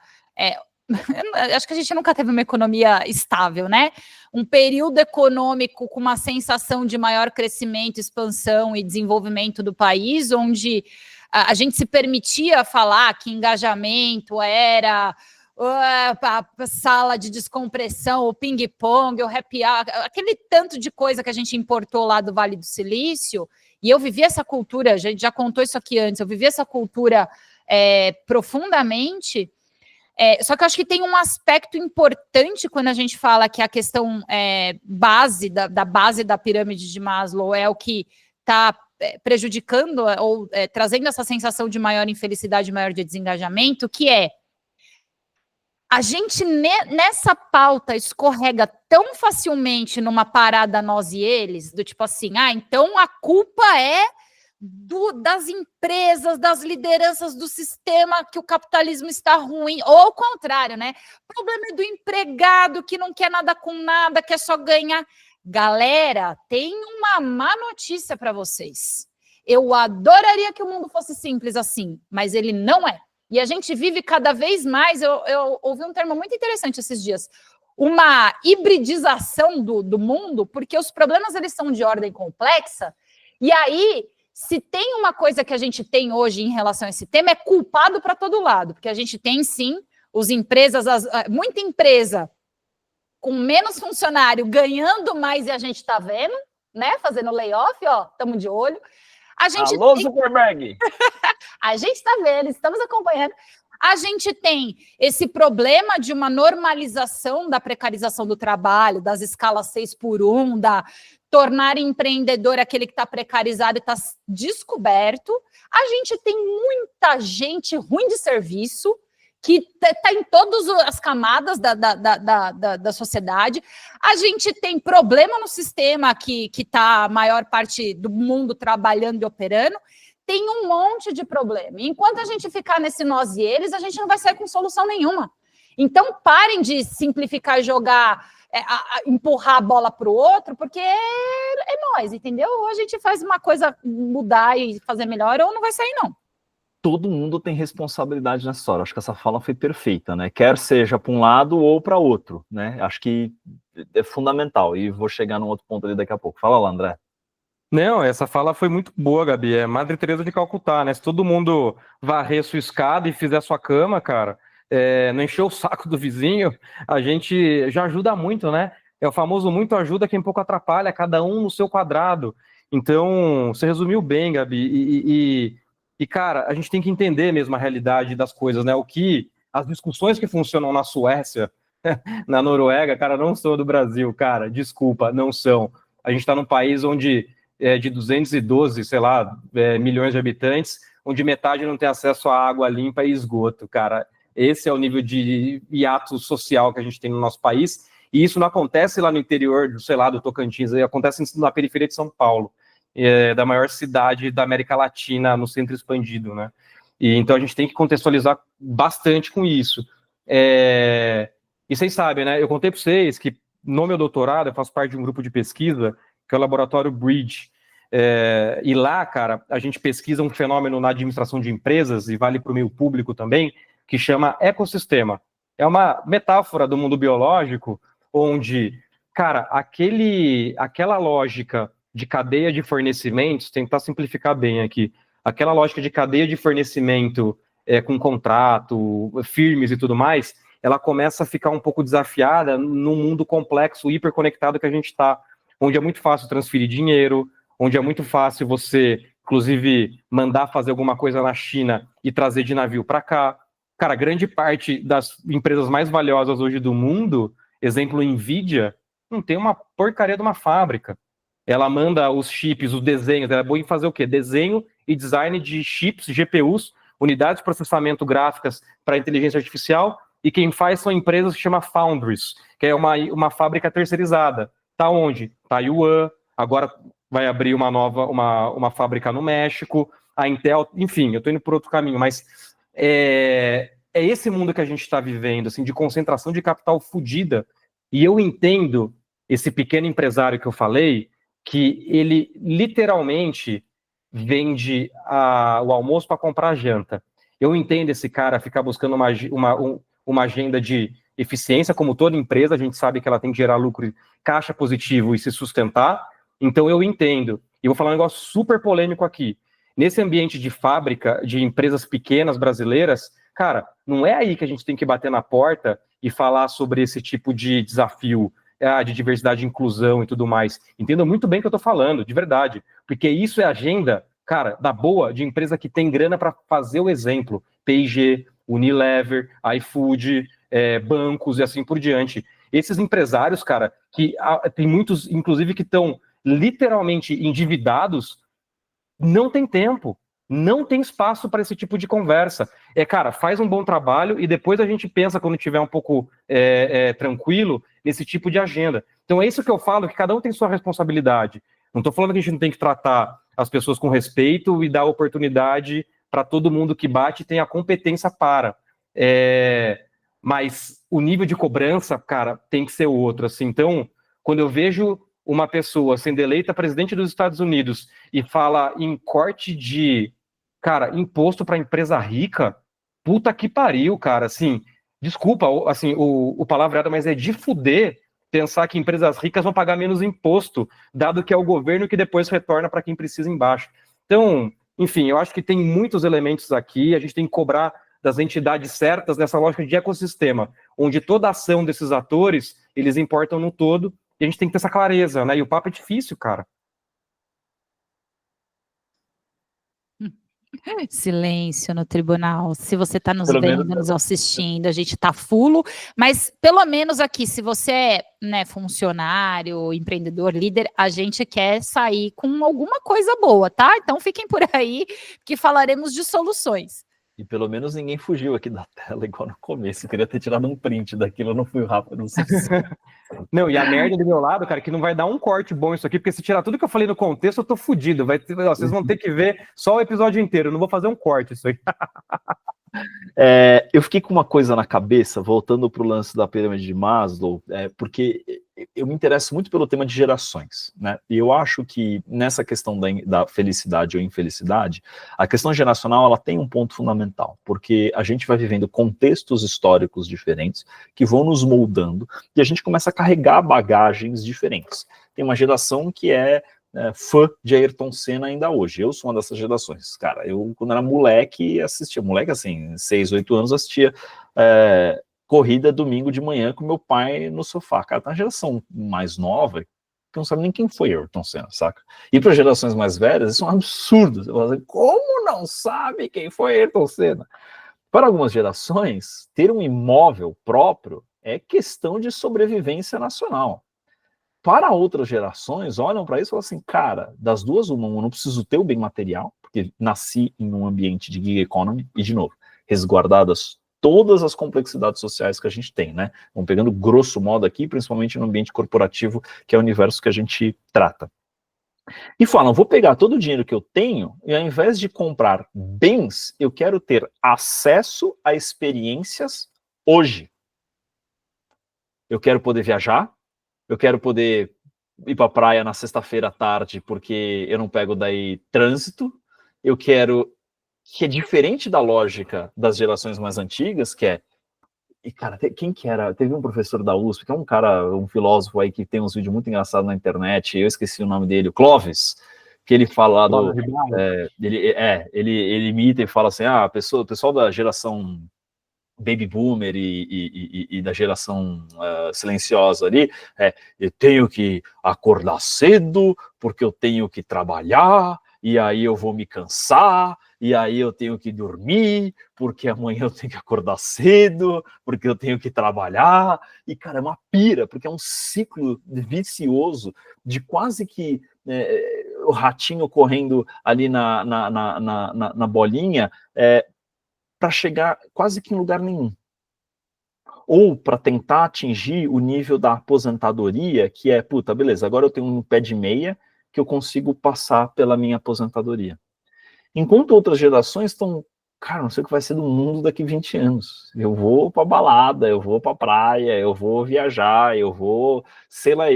acho que a gente nunca teve uma economia estável, né? Um período econômico com uma sensação de maior crescimento, expansão e desenvolvimento do país, onde a gente se permitia falar que engajamento era a sala de descompressão, o ping-pong, o happy hour, aquele tanto de coisa que a gente importou lá do Vale do Silício, e eu vivi essa cultura, a gente já contou isso aqui antes, eu vivi essa cultura profundamente. Só que eu acho que tem um aspecto importante quando a gente fala que a questão base da base da pirâmide de Maslow é o que está prejudicando ou trazendo essa sensação de maior infelicidade, maior de desengajamento, que a gente nessa pauta escorrega tão facilmente numa parada nós e eles, do tipo assim, então a culpa é das empresas, das lideranças do sistema, que o capitalismo está ruim, ou ao contrário, né? O problema é do empregado que não quer nada com nada, quer só ganhar. Galera, tem uma má notícia para vocês. Eu adoraria que o mundo fosse simples assim, mas ele não é. E a gente vive cada vez mais, eu ouvi um termo muito interessante esses dias, uma hibridização do mundo, porque os problemas eles são de ordem complexa, e aí, se tem uma coisa que a gente tem hoje em relação a esse tema, é culpado para todo lado, porque a gente tem, sim, muita empresa com menos funcionário ganhando mais, e a gente está vendo, né, fazendo layoff, estamos de olho. Alô, Zuckerberg! A gente está vendo, estamos acompanhando. A gente tem esse problema de uma normalização da precarização do trabalho, das escalas 6x1, da tornar empreendedor aquele que está precarizado e está descoberto. A gente tem muita gente ruim de serviço, que está em todas as camadas da sociedade. A gente tem problema no sistema que está a maior parte do mundo trabalhando e operando. Tem um monte de problema. Enquanto a gente ficar nesse nós e eles, a gente não vai sair com solução nenhuma. Então, parem de simplificar, jogar, empurrar a bola para o outro, porque é nós, entendeu? Ou a gente faz uma coisa mudar e fazer melhor, ou não vai sair, não. Todo mundo tem responsabilidade nessa história. Acho que essa fala foi perfeita, né? Quer seja para um lado ou para outro, né? Acho que é fundamental. E vou chegar num outro ponto ali daqui a pouco. Fala lá, André. Não, essa fala foi muito boa, Gabi. É Madre Teresa de Calcutá, né? Se todo mundo varrer sua escada e fizer sua cama, cara, não encher o saco do vizinho, a gente já ajuda muito, né? É o famoso muito ajuda quem pouco atrapalha, cada um no seu quadrado. Então, você resumiu bem, Gabi. E, cara, a gente tem que entender mesmo a realidade das coisas, né? As discussões que funcionam na Suécia, na Noruega, cara, não são do Brasil, cara. Desculpa, não são. A gente está num país onde de 212, sei lá, milhões de habitantes, onde metade não tem acesso a água limpa e esgoto, cara. Esse é o nível de hiato social que a gente tem no nosso país, e isso não acontece lá no interior, sei lá, do Tocantins, acontece na periferia de São Paulo, da maior cidade da América Latina, no centro expandido, né? E então a gente tem que contextualizar bastante com isso. E vocês sabem, né? Eu contei para vocês que no meu doutorado eu faço parte de um grupo de pesquisa que é o Laboratório Bridge. E lá, cara, a gente pesquisa um fenômeno na administração de empresas, e vale para o meio público também, que chama ecossistema. É uma metáfora do mundo biológico, onde, cara, aquela lógica de cadeia de fornecimentos, tentar simplificar bem aqui, aquela lógica de cadeia de fornecimento com contrato, firmes e tudo mais, ela começa a ficar um pouco desafiada no mundo complexo, hiperconectado que a gente está, onde é muito fácil transferir dinheiro, onde é muito fácil você, inclusive, mandar fazer alguma coisa na China e trazer de navio para cá. Cara, grande parte das empresas mais valiosas hoje do mundo, exemplo, Nvidia, não tem uma porcaria de uma fábrica. Ela manda os chips, os desenhos, ela é boa em fazer o quê? Desenho e design de chips, GPUs, unidades de processamento gráficas para inteligência artificial, e quem faz são empresas que chama Foundries, que é uma fábrica terceirizada. Tá onde? Taiwan, agora vai abrir uma fábrica no México, a Intel, enfim, eu estou indo por outro caminho, mas é esse mundo que a gente está vivendo, assim, de concentração de capital fodida, e eu entendo esse pequeno empresário que eu falei, que ele literalmente vende o almoço para comprar a janta. Eu entendo esse cara ficar buscando uma agenda de eficiência, como toda empresa, a gente sabe que ela tem que gerar lucro, caixa positivo e se sustentar. Então eu entendo. E vou falar um negócio super polêmico aqui. Nesse ambiente de fábrica, de empresas pequenas brasileiras, cara, não é aí que a gente tem que bater na porta e falar sobre esse tipo de desafio de diversidade e inclusão e tudo mais. Entendo muito bem o que eu estou falando, de verdade. Porque isso é agenda, cara, da boa, de empresa que tem grana para fazer o exemplo. P&G, Unilever, iFood, bancos e assim por diante. Esses empresários, cara, que tem muitos, inclusive, que estão literalmente endividados, não tem tempo, não tem espaço para esse tipo de conversa. Cara, faz um bom trabalho e depois a gente pensa, quando estiver um pouco tranquilo, nesse tipo de agenda. Então é isso que eu falo, que cada um tem sua responsabilidade. Não estou falando que a gente não tem que tratar as pessoas com respeito e dar oportunidade para todo mundo que bate e tem a competência para. Mas o nível de cobrança, cara, tem que ser outro. Assim. Então, quando eu vejo uma pessoa sendo eleita presidente dos Estados Unidos e fala em corte de, cara, imposto para empresa rica, puta que pariu, cara, assim, desculpa, assim, o palavreado, mas é de fuder pensar que empresas ricas vão pagar menos imposto, dado que é o governo que depois retorna para quem precisa embaixo. Então, enfim, eu acho que tem muitos elementos aqui, a gente tem que cobrar das entidades certas nessa lógica de ecossistema, onde toda a ação desses atores, eles importam no todo, e a gente tem que ter essa clareza, né? E o papo é difícil, cara. Silêncio no tribunal. Se você está nos Pelo vendo, menos- nos assistindo, a gente está fulo, mas pelo menos aqui, se você é, né, funcionário, empreendedor, líder, a gente quer sair com alguma coisa boa, tá? Então fiquem por aí, que falaremos de soluções. E pelo menos ninguém fugiu aqui da tela, igual no começo. Eu queria ter tirado um print daquilo, eu não fui rápido, não sei se... Não, e a merda do meu lado, cara, que não vai dar um corte bom isso aqui, porque se tirar tudo que eu falei no contexto, eu tô fudido. Vocês vão ter que ver só o episódio inteiro, eu não vou fazer um corte isso aí. Eu fiquei com uma coisa na cabeça, voltando para o lance da pirâmide de Maslow, porque eu me interesso muito pelo tema de gerações, né? E eu acho que nessa questão da felicidade ou infelicidade, a questão geracional ela tem um ponto fundamental, porque a gente vai vivendo contextos históricos diferentes que vão nos moldando e a gente começa a carregar bagagens diferentes. Tem uma geração que é fã de Ayrton Senna ainda hoje. Eu sou uma dessas gerações. Cara, eu, quando era moleque, assistia. Moleque, assim, 6, 8 anos, assistia corrida domingo de manhã com meu pai no sofá. Cara, tá uma geração mais nova que não sabe nem quem foi Ayrton Senna, saca? E para gerações mais velhas, isso é um absurdo. Você fala assim, como não sabe quem foi Ayrton Senna? Para algumas gerações, ter um imóvel próprio é questão de sobrevivência nacional. Para outras gerações, olham para isso e falam assim, cara, das duas, uma, eu não preciso ter o bem material, porque nasci em um ambiente de gig economy, e de novo, resguardadas todas as complexidades sociais que a gente tem, né? Vamos pegando grosso modo aqui, principalmente no ambiente corporativo, que é o universo que a gente trata. E falam, vou pegar todo o dinheiro que eu tenho, e ao invés de comprar bens, eu quero ter acesso a experiências hoje. Eu quero poder viajar, eu quero poder ir para a praia na sexta-feira à tarde porque eu não pego daí trânsito. Eu quero, que é diferente da lógica das gerações mais antigas, que é, e cara, quem que era? Teve um professor da USP, que é um cara, um filósofo aí que tem uns vídeos muito engraçados na internet, eu esqueci o nome dele, o Clóvis, que ele fala lá do... ele imita e fala assim, o pessoal da geração baby boomer e da geração silenciosa ali, eu tenho que acordar cedo, porque eu tenho que trabalhar, e aí eu vou me cansar, e aí eu tenho que dormir, porque amanhã eu tenho que acordar cedo, porque eu tenho que trabalhar, e cara, é uma pira, porque é um ciclo vicioso de quase que o ratinho correndo ali na bolinha, para chegar quase que em lugar nenhum. Ou para tentar atingir o nível da aposentadoria, que é, puta, beleza, agora eu tenho um pé de meia que eu consigo passar pela minha aposentadoria. Enquanto outras gerações estão, cara, não sei o que vai ser do mundo daqui 20 anos. Eu vou para balada, eu vou para praia, eu vou viajar, eu vou, sei lá,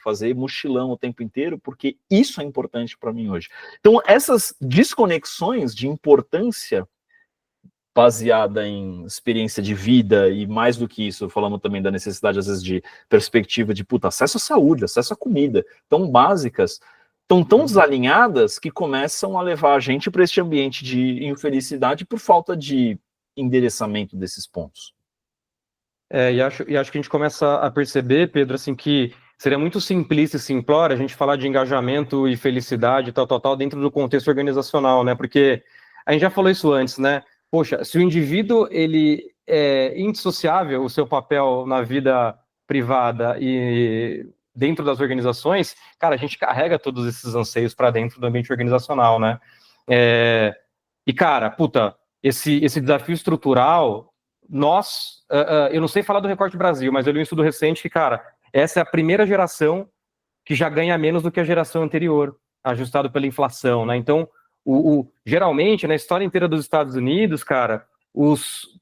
fazer mochilão o tempo inteiro, porque isso é importante para mim hoje. Então, essas desconexões de importância baseada em experiência de vida e mais do que isso, falamos também da necessidade, às vezes, de perspectiva de, acesso à saúde, acesso à comida, tão básicas, tão desalinhadas que começam a levar a gente para este ambiente de infelicidade por falta de endereçamento desses pontos. E acho que a gente começa a perceber, Pedro, assim, que seria muito simplista e simplório a gente falar de engajamento e felicidade, tal, dentro do contexto organizacional, né? Porque a gente já falou isso antes, né? Poxa, se o indivíduo ele é indissociável o seu papel na vida privada e dentro das organizações, cara, a gente carrega todos esses anseios para dentro do ambiente organizacional, né? E cara, esse desafio estrutural, eu não sei falar do Recorte Brasil, mas eu li um estudo recente que, cara, essa é a primeira geração que já ganha menos do que a geração anterior, ajustado pela inflação, né? Então, geralmente, na história inteira dos Estados Unidos, cara, os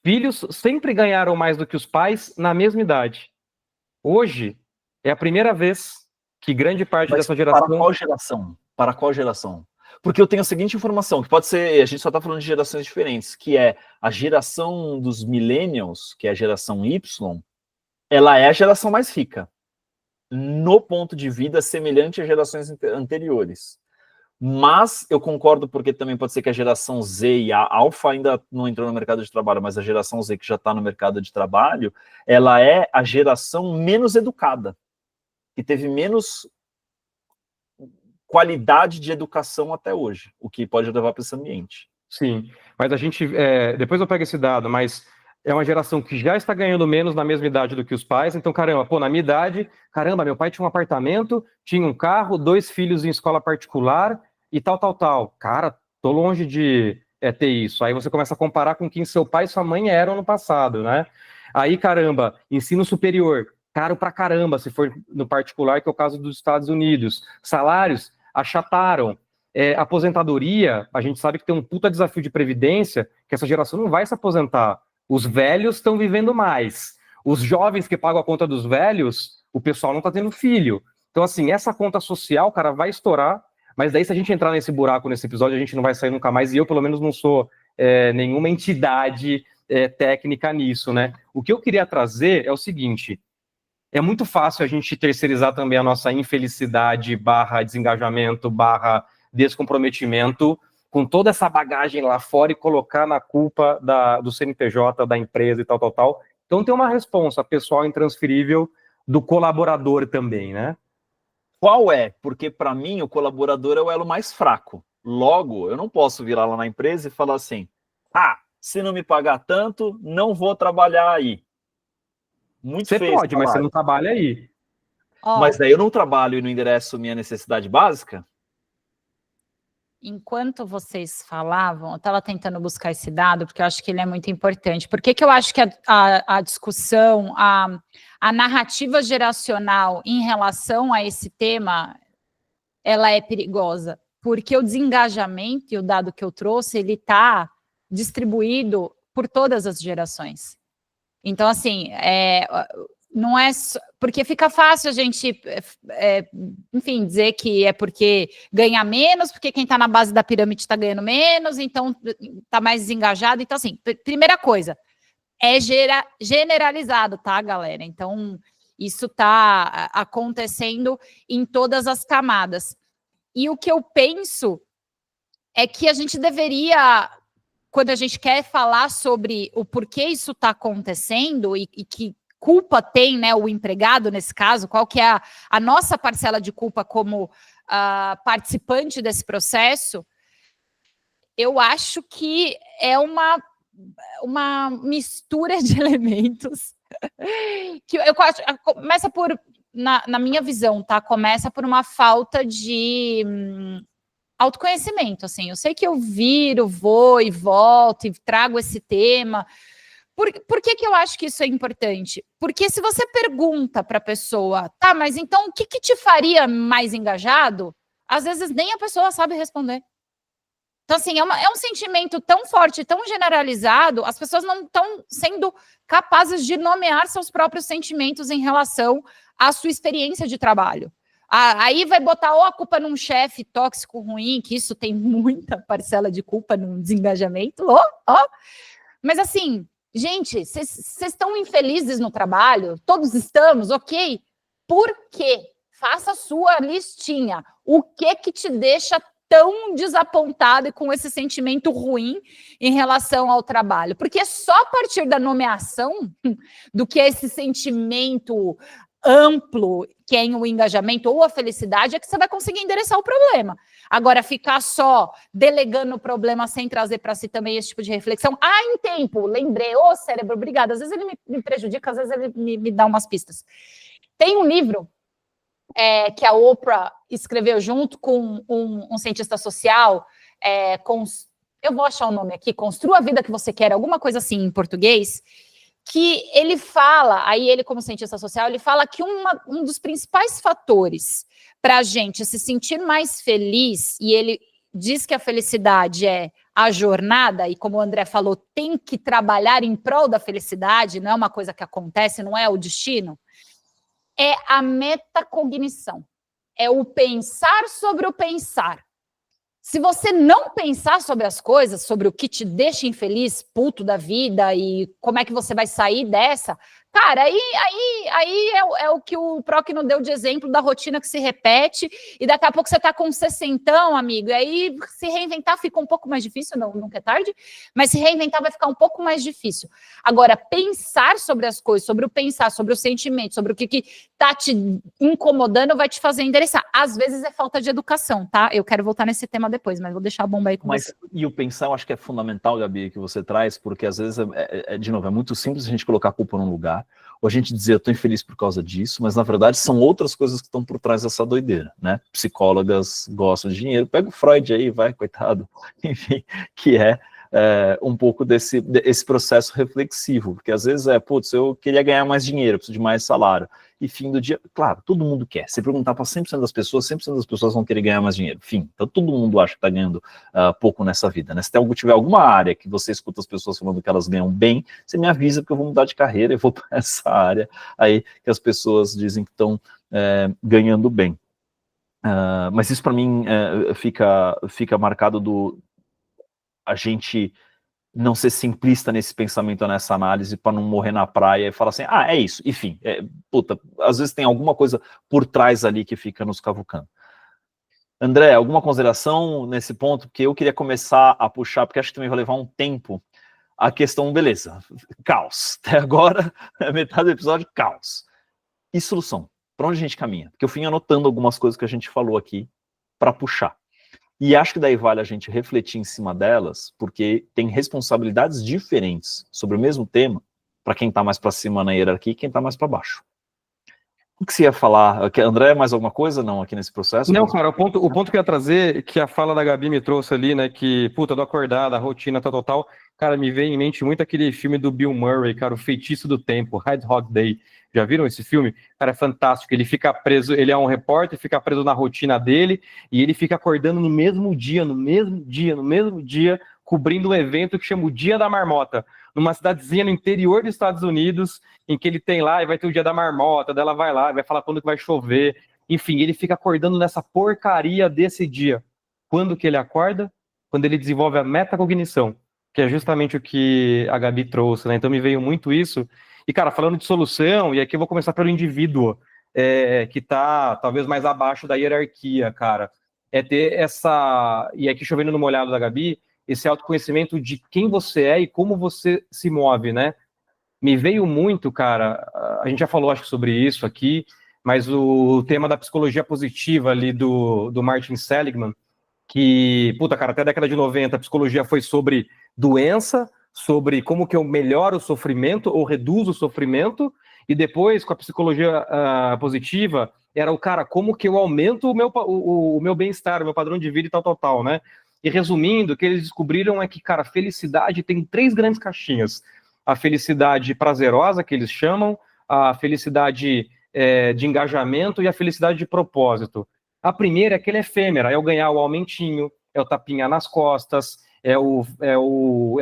filhos sempre ganharam mais do que os pais na mesma idade. Hoje, é a primeira vez que grande parte dessa geração... Para qual geração? Para qual geração? Porque eu tenho a seguinte informação, que pode ser, a gente só está falando de gerações diferentes, que é a geração dos millennials, que é a geração Y, ela é a geração mais rica, no ponto de vida semelhante às gerações anteriores. Mas eu concordo, porque também pode ser que a geração Z e a Alpha ainda não entrou no mercado de trabalho, mas a geração Z que já está no mercado de trabalho, ela é a geração menos educada, que teve menos qualidade de educação até hoje, o que pode levar para esse ambiente. Sim, mas a gente, depois eu pego esse dado, mas é uma geração que já está ganhando menos na mesma idade do que os pais, então, caramba, pô, na minha idade, caramba, meu pai tinha um apartamento, tinha um carro, 2 filhos em escola particular e tal. Cara, tô longe de ter isso. Aí você começa a comparar com quem seu pai e sua mãe eram no passado, né? Aí, caramba, ensino superior, caro pra caramba, se for no particular, que é o caso dos Estados Unidos. Salários achataram. Aposentadoria, a gente sabe que tem um puta desafio de previdência, que essa geração não vai se aposentar. Os velhos estão vivendo mais. Os jovens que pagam a conta dos velhos, o pessoal não está tendo filho. Então, assim, essa conta social, cara, vai estourar, mas daí se a gente entrar nesse buraco nesse episódio, a gente não vai sair nunca mais, e eu, pelo menos, não sou nenhuma entidade técnica nisso, né? O que eu queria trazer é o seguinte: é muito fácil a gente terceirizar também a nossa infelicidade / desengajamento / descomprometimento com toda essa bagagem lá fora e colocar na culpa do CNPJ, da empresa e tal. Então tem uma responsa pessoal intransferível do colaborador também, né? Qual é? Porque para mim o colaborador é o elo mais fraco. Logo, eu não posso virar lá na empresa e falar assim: se não me pagar tanto, não vou trabalhar aí. Muito você feio. Pode, mas você não trabalha aí. Mas daí eu não trabalho e não endereço minha necessidade básica? Enquanto vocês falavam, eu estava tentando buscar esse dado, porque eu acho que ele é muito importante. Por que eu acho que a discussão, a narrativa geracional em relação a esse tema, ela é perigosa? Porque o desengajamento, e o dado que eu trouxe, ele está distribuído por todas as gerações. Então, assim, não é só, porque fica fácil a gente, enfim, dizer que é porque ganha menos, porque quem está na base da pirâmide está ganhando menos, então está mais desengajado. Então, assim, primeira coisa, é generalizado, tá, galera? Então, isso está acontecendo em todas as camadas. E o que eu penso é que a gente deveria, quando a gente quer falar sobre o porquê isso está acontecendo e que culpa tem, né, o empregado nesse caso, qual que é a nossa parcela de culpa como participante desse processo, eu acho que é uma mistura de elementos que eu acho, começa por, na minha visão, tá? Começa por uma falta de autoconhecimento, assim. Eu sei que eu viro, vou e volto e trago esse tema. Por que eu acho que isso é importante? Porque se você pergunta para a pessoa, tá, mas então o que te faria mais engajado? Às vezes nem a pessoa sabe responder. Então, assim, é um sentimento tão forte, tão generalizado, as pessoas não estão sendo capazes de nomear seus próprios sentimentos em relação à sua experiência de trabalho. Aí vai botar ou a culpa num chefe tóxico ruim, que isso tem muita parcela de culpa no desengajamento, mas assim, gente, vocês estão infelizes no trabalho? Todos estamos, ok? Por quê? Faça a sua listinha. O que te deixa tão desapontado e com esse sentimento ruim em relação ao trabalho? Porque é só a partir da nomeação do que é esse sentimento amplo, que é o engajamento ou a felicidade, é que você vai conseguir endereçar o problema. Agora, ficar só delegando o problema sem trazer para si também esse tipo de reflexão. Em tempo, lembrei, cérebro, obrigada. Às vezes ele me prejudica, às vezes ele me dá umas pistas. Tem um livro que a Oprah escreveu junto com um cientista social, eu vou achar o nome aqui, Construa a Vida que Você Quer, alguma coisa assim em português, que ele fala, aí ele como cientista social, ele fala que um dos principais fatores para a gente se sentir mais feliz, e ele diz que a felicidade é a jornada, e como o André falou, tem que trabalhar em prol da felicidade, não é uma coisa que acontece, não é o destino, é a metacognição, é o pensar sobre o pensar. Se você não pensar sobre as coisas, sobre o que te deixa infeliz, puto da vida e como é que você vai sair dessa, Cara, aí é o que o Procno deu de exemplo da rotina que se repete, e daqui a pouco você tá com um 60, amigo, e aí se reinventar fica um pouco mais difícil, nunca é tarde, mas se reinventar vai ficar um pouco mais difícil. Agora, pensar sobre as coisas, sobre o pensar, sobre o sentimento, sobre o que tá te incomodando, vai te fazer endereçar. Às vezes é falta de educação, tá? Eu quero voltar nesse tema depois, mas vou deixar a bomba aí com você. E o pensar, eu acho que é fundamental, Gabi, que você traz, porque às vezes, de novo, é muito simples a gente colocar a culpa num lugar, ou a gente dizer, eu tô infeliz por causa disso, mas na verdade são outras coisas que estão por trás dessa doideira, né? Psicólogas gostam de dinheiro, pega o Freud aí, vai, coitado, enfim, que é um pouco desse processo reflexivo, porque às vezes putz, eu queria ganhar mais dinheiro, preciso de mais salário, e fim do dia, claro, todo mundo quer, se perguntar para 100% das pessoas, 100% das pessoas vão querer ganhar mais dinheiro, enfim, então todo mundo acha que está ganhando pouco nessa vida, né? Se tiver alguma área que você escuta as pessoas falando que elas ganham bem, você me avisa, porque eu vou mudar de carreira e vou para essa área aí que as pessoas dizem que estão ganhando bem. Mas isso para mim fica marcado a gente não ser simplista nesse pensamento, nessa análise, para não morrer na praia e falar assim, é isso, enfim, puta, às vezes tem alguma coisa por trás ali que fica nos cavucando. André, alguma consideração nesse ponto? Porque eu queria começar a puxar, porque acho que também vai levar um tempo, a questão, beleza, caos, até agora, metade do episódio, caos. E solução? Para onde a gente caminha? Porque eu fui anotando algumas coisas que a gente falou aqui, para puxar. E acho que daí vale a gente refletir em cima delas, porque tem responsabilidades diferentes sobre o mesmo tema, para quem está mais para cima na hierarquia e quem está mais para baixo. O que você ia falar? André, mais alguma coisa não aqui nesse processo? Não, cara, o ponto que eu ia trazer, que a fala da Gabi me trouxe ali, né, que, puta, do acordar, da rotina, tal, cara, me veio em mente muito aquele filme do Bill Murray, cara, O Feitiço do Tempo, Red Hot Day. Já viram esse filme? Cara, é fantástico. Ele fica preso, ele é um repórter, fica preso na rotina dele, e ele fica acordando no mesmo dia, cobrindo um evento que chama o Dia da Marmota, numa cidadezinha no interior dos Estados Unidos, em que ele tem lá, e vai ter o Dia da Marmota, dela vai lá, vai falar quando que vai chover. Enfim, ele fica acordando nessa porcaria desse dia. Quando que ele acorda? Quando ele desenvolve a metacognição, que é justamente o que a Gabi trouxe, né? Então me veio muito isso. E, cara, falando de solução, e aqui eu vou começar pelo indivíduo, que está talvez mais abaixo da hierarquia, cara. É ter essa, e aqui chovendo no molhado da Gabi, esse autoconhecimento de quem você é e como você se move, né? Me veio muito, cara, a gente já falou, acho que, sobre isso aqui, mas o tema da psicologia positiva ali do Martin Seligman, que, puta, cara, até a década de 90 a psicologia foi sobre doença, sobre como que eu melhoro o sofrimento ou reduzo o sofrimento, e depois, com a psicologia positiva, era o cara, como que eu aumento o meu bem-estar, o meu padrão de vida e tal, né? E resumindo, o que eles descobriram é que, cara, felicidade tem 3 grandes caixinhas. A felicidade prazerosa, que eles chamam, a felicidade de engajamento e a felicidade de propósito. A primeira é aquele efêmera, é o ganhar o aumentinho, é o tapinha nas costas, é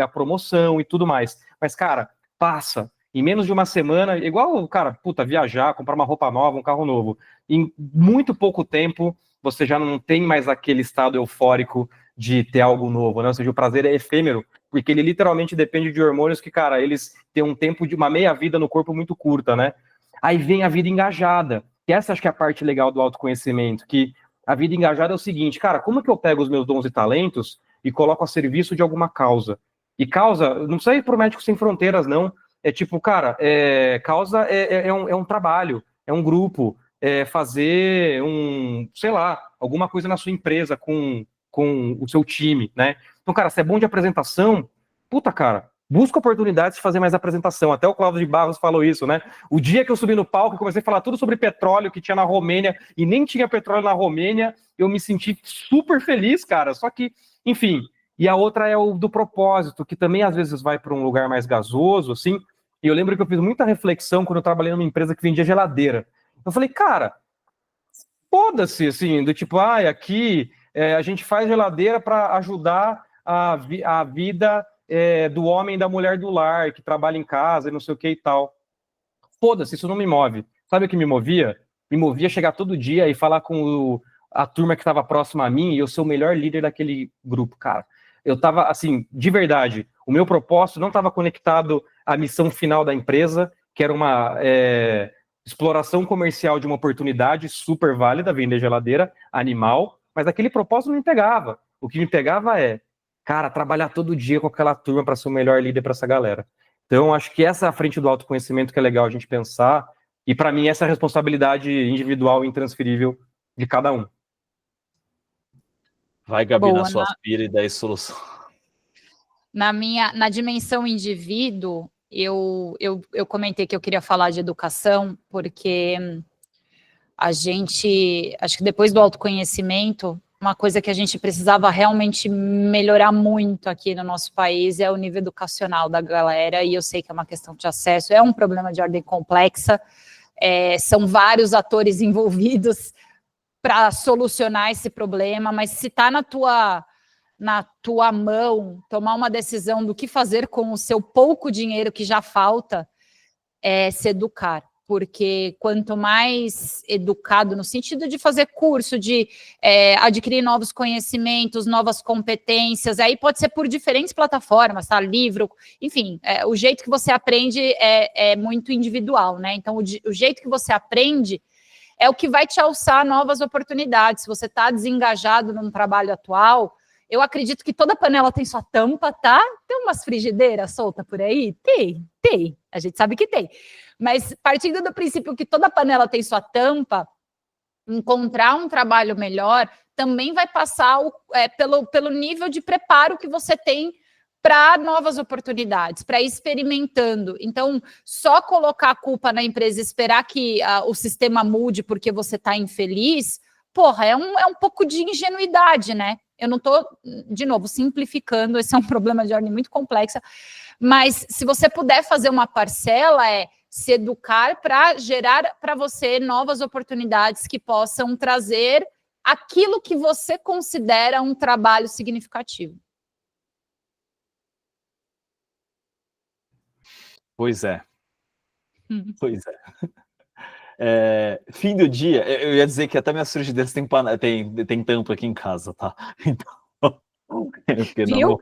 a promoção e tudo mais. Mas, cara, passa. Em menos de uma semana, igual, cara, puta, viajar, comprar uma roupa nova, um carro novo. Em muito pouco tempo, você já não tem mais aquele estado eufórico de ter algo novo, né? Ou seja, o prazer é efêmero, porque ele literalmente depende de hormônios que, cara, eles têm um tempo de uma meia-vida no corpo muito curta, né? Aí vem a vida engajada, que essa acho que é a parte legal do autoconhecimento, que a vida engajada é o seguinte, cara, como que eu pego os meus dons e talentos e coloco a serviço de alguma causa? E causa, não sei pro Médicos Sem Fronteiras, não, é tipo, cara, causa é um trabalho, é um grupo, é fazer sei lá, alguma coisa na sua empresa com o seu time, né? Então, cara, se é bom de apresentação, puta, cara, busca oportunidades de fazer mais apresentação. Até o Cláudio de Barros falou isso, né? O dia que eu subi no palco e comecei a falar tudo sobre petróleo que tinha na Romênia e nem tinha petróleo na Romênia, eu me senti super feliz, cara. Só que, enfim. E a outra é o do propósito, que também às vezes vai para um lugar mais gasoso, assim. E eu lembro que eu fiz muita reflexão quando eu trabalhei numa empresa que vendia geladeira. Eu falei, cara, foda-se, assim, do tipo, aqui a gente faz geladeira para ajudar a vida do homem e da mulher do lar, que trabalha em casa e não sei o que e tal. Foda-se, isso não me move. Sabe o que me movia? Me movia chegar todo dia e falar com a turma que estava próxima a mim e eu ser o melhor líder daquele grupo, cara. Eu estava, assim, de verdade, o meu propósito não estava conectado à missão final da empresa, que era uma exploração comercial de uma oportunidade super válida, vender geladeira, animal, mas aquele propósito não me pegava. O que me pegava é, cara, trabalhar todo dia com aquela turma para ser o melhor líder para essa galera. Então, acho que essa é a frente do autoconhecimento que é legal a gente pensar, e para mim essa é a responsabilidade individual e intransferível de cada um. Vai, Gabi, Boa, na sua aspira e dá a solução. na dimensão indivíduo, eu comentei que eu queria falar de educação, porque a gente, acho que depois do autoconhecimento, uma coisa que a gente precisava realmente melhorar muito aqui no nosso país é o nível educacional da galera, e eu sei que é uma questão de acesso, é um problema de ordem complexa, são vários atores envolvidos para solucionar esse problema, mas se está na tua mão tomar uma decisão do que fazer com o seu pouco dinheiro que já falta, é se educar, porque quanto mais educado, no sentido de fazer curso, de adquirir novos conhecimentos, novas competências, aí pode ser por diferentes plataformas, tá? Livro, enfim, o jeito que você aprende é muito individual, né? Então, o jeito que você aprende é o que vai te alçar novas oportunidades. Se você está desengajado num trabalho atual, eu acredito que toda panela tem sua tampa, tá? Tem umas frigideiras soltas por aí? Tem. A gente sabe que tem. Mas partindo do princípio que toda panela tem sua tampa, encontrar um trabalho melhor também vai passar pelo nível de preparo que você tem para novas oportunidades, para ir experimentando. Então, só colocar a culpa na empresa e esperar que o sistema mude porque você está infeliz, porra, é um pouco de ingenuidade, né? Eu não estou, de novo, simplificando, esse é um problema de ordem muito complexa, mas se você puder fazer uma parcela, se educar para gerar para você novas oportunidades que possam trazer aquilo que você considera um trabalho significativo. Pois é. Fim do dia, eu ia dizer que até minhas frigideiras tem tampa aqui em casa, tá? Então, porque viu?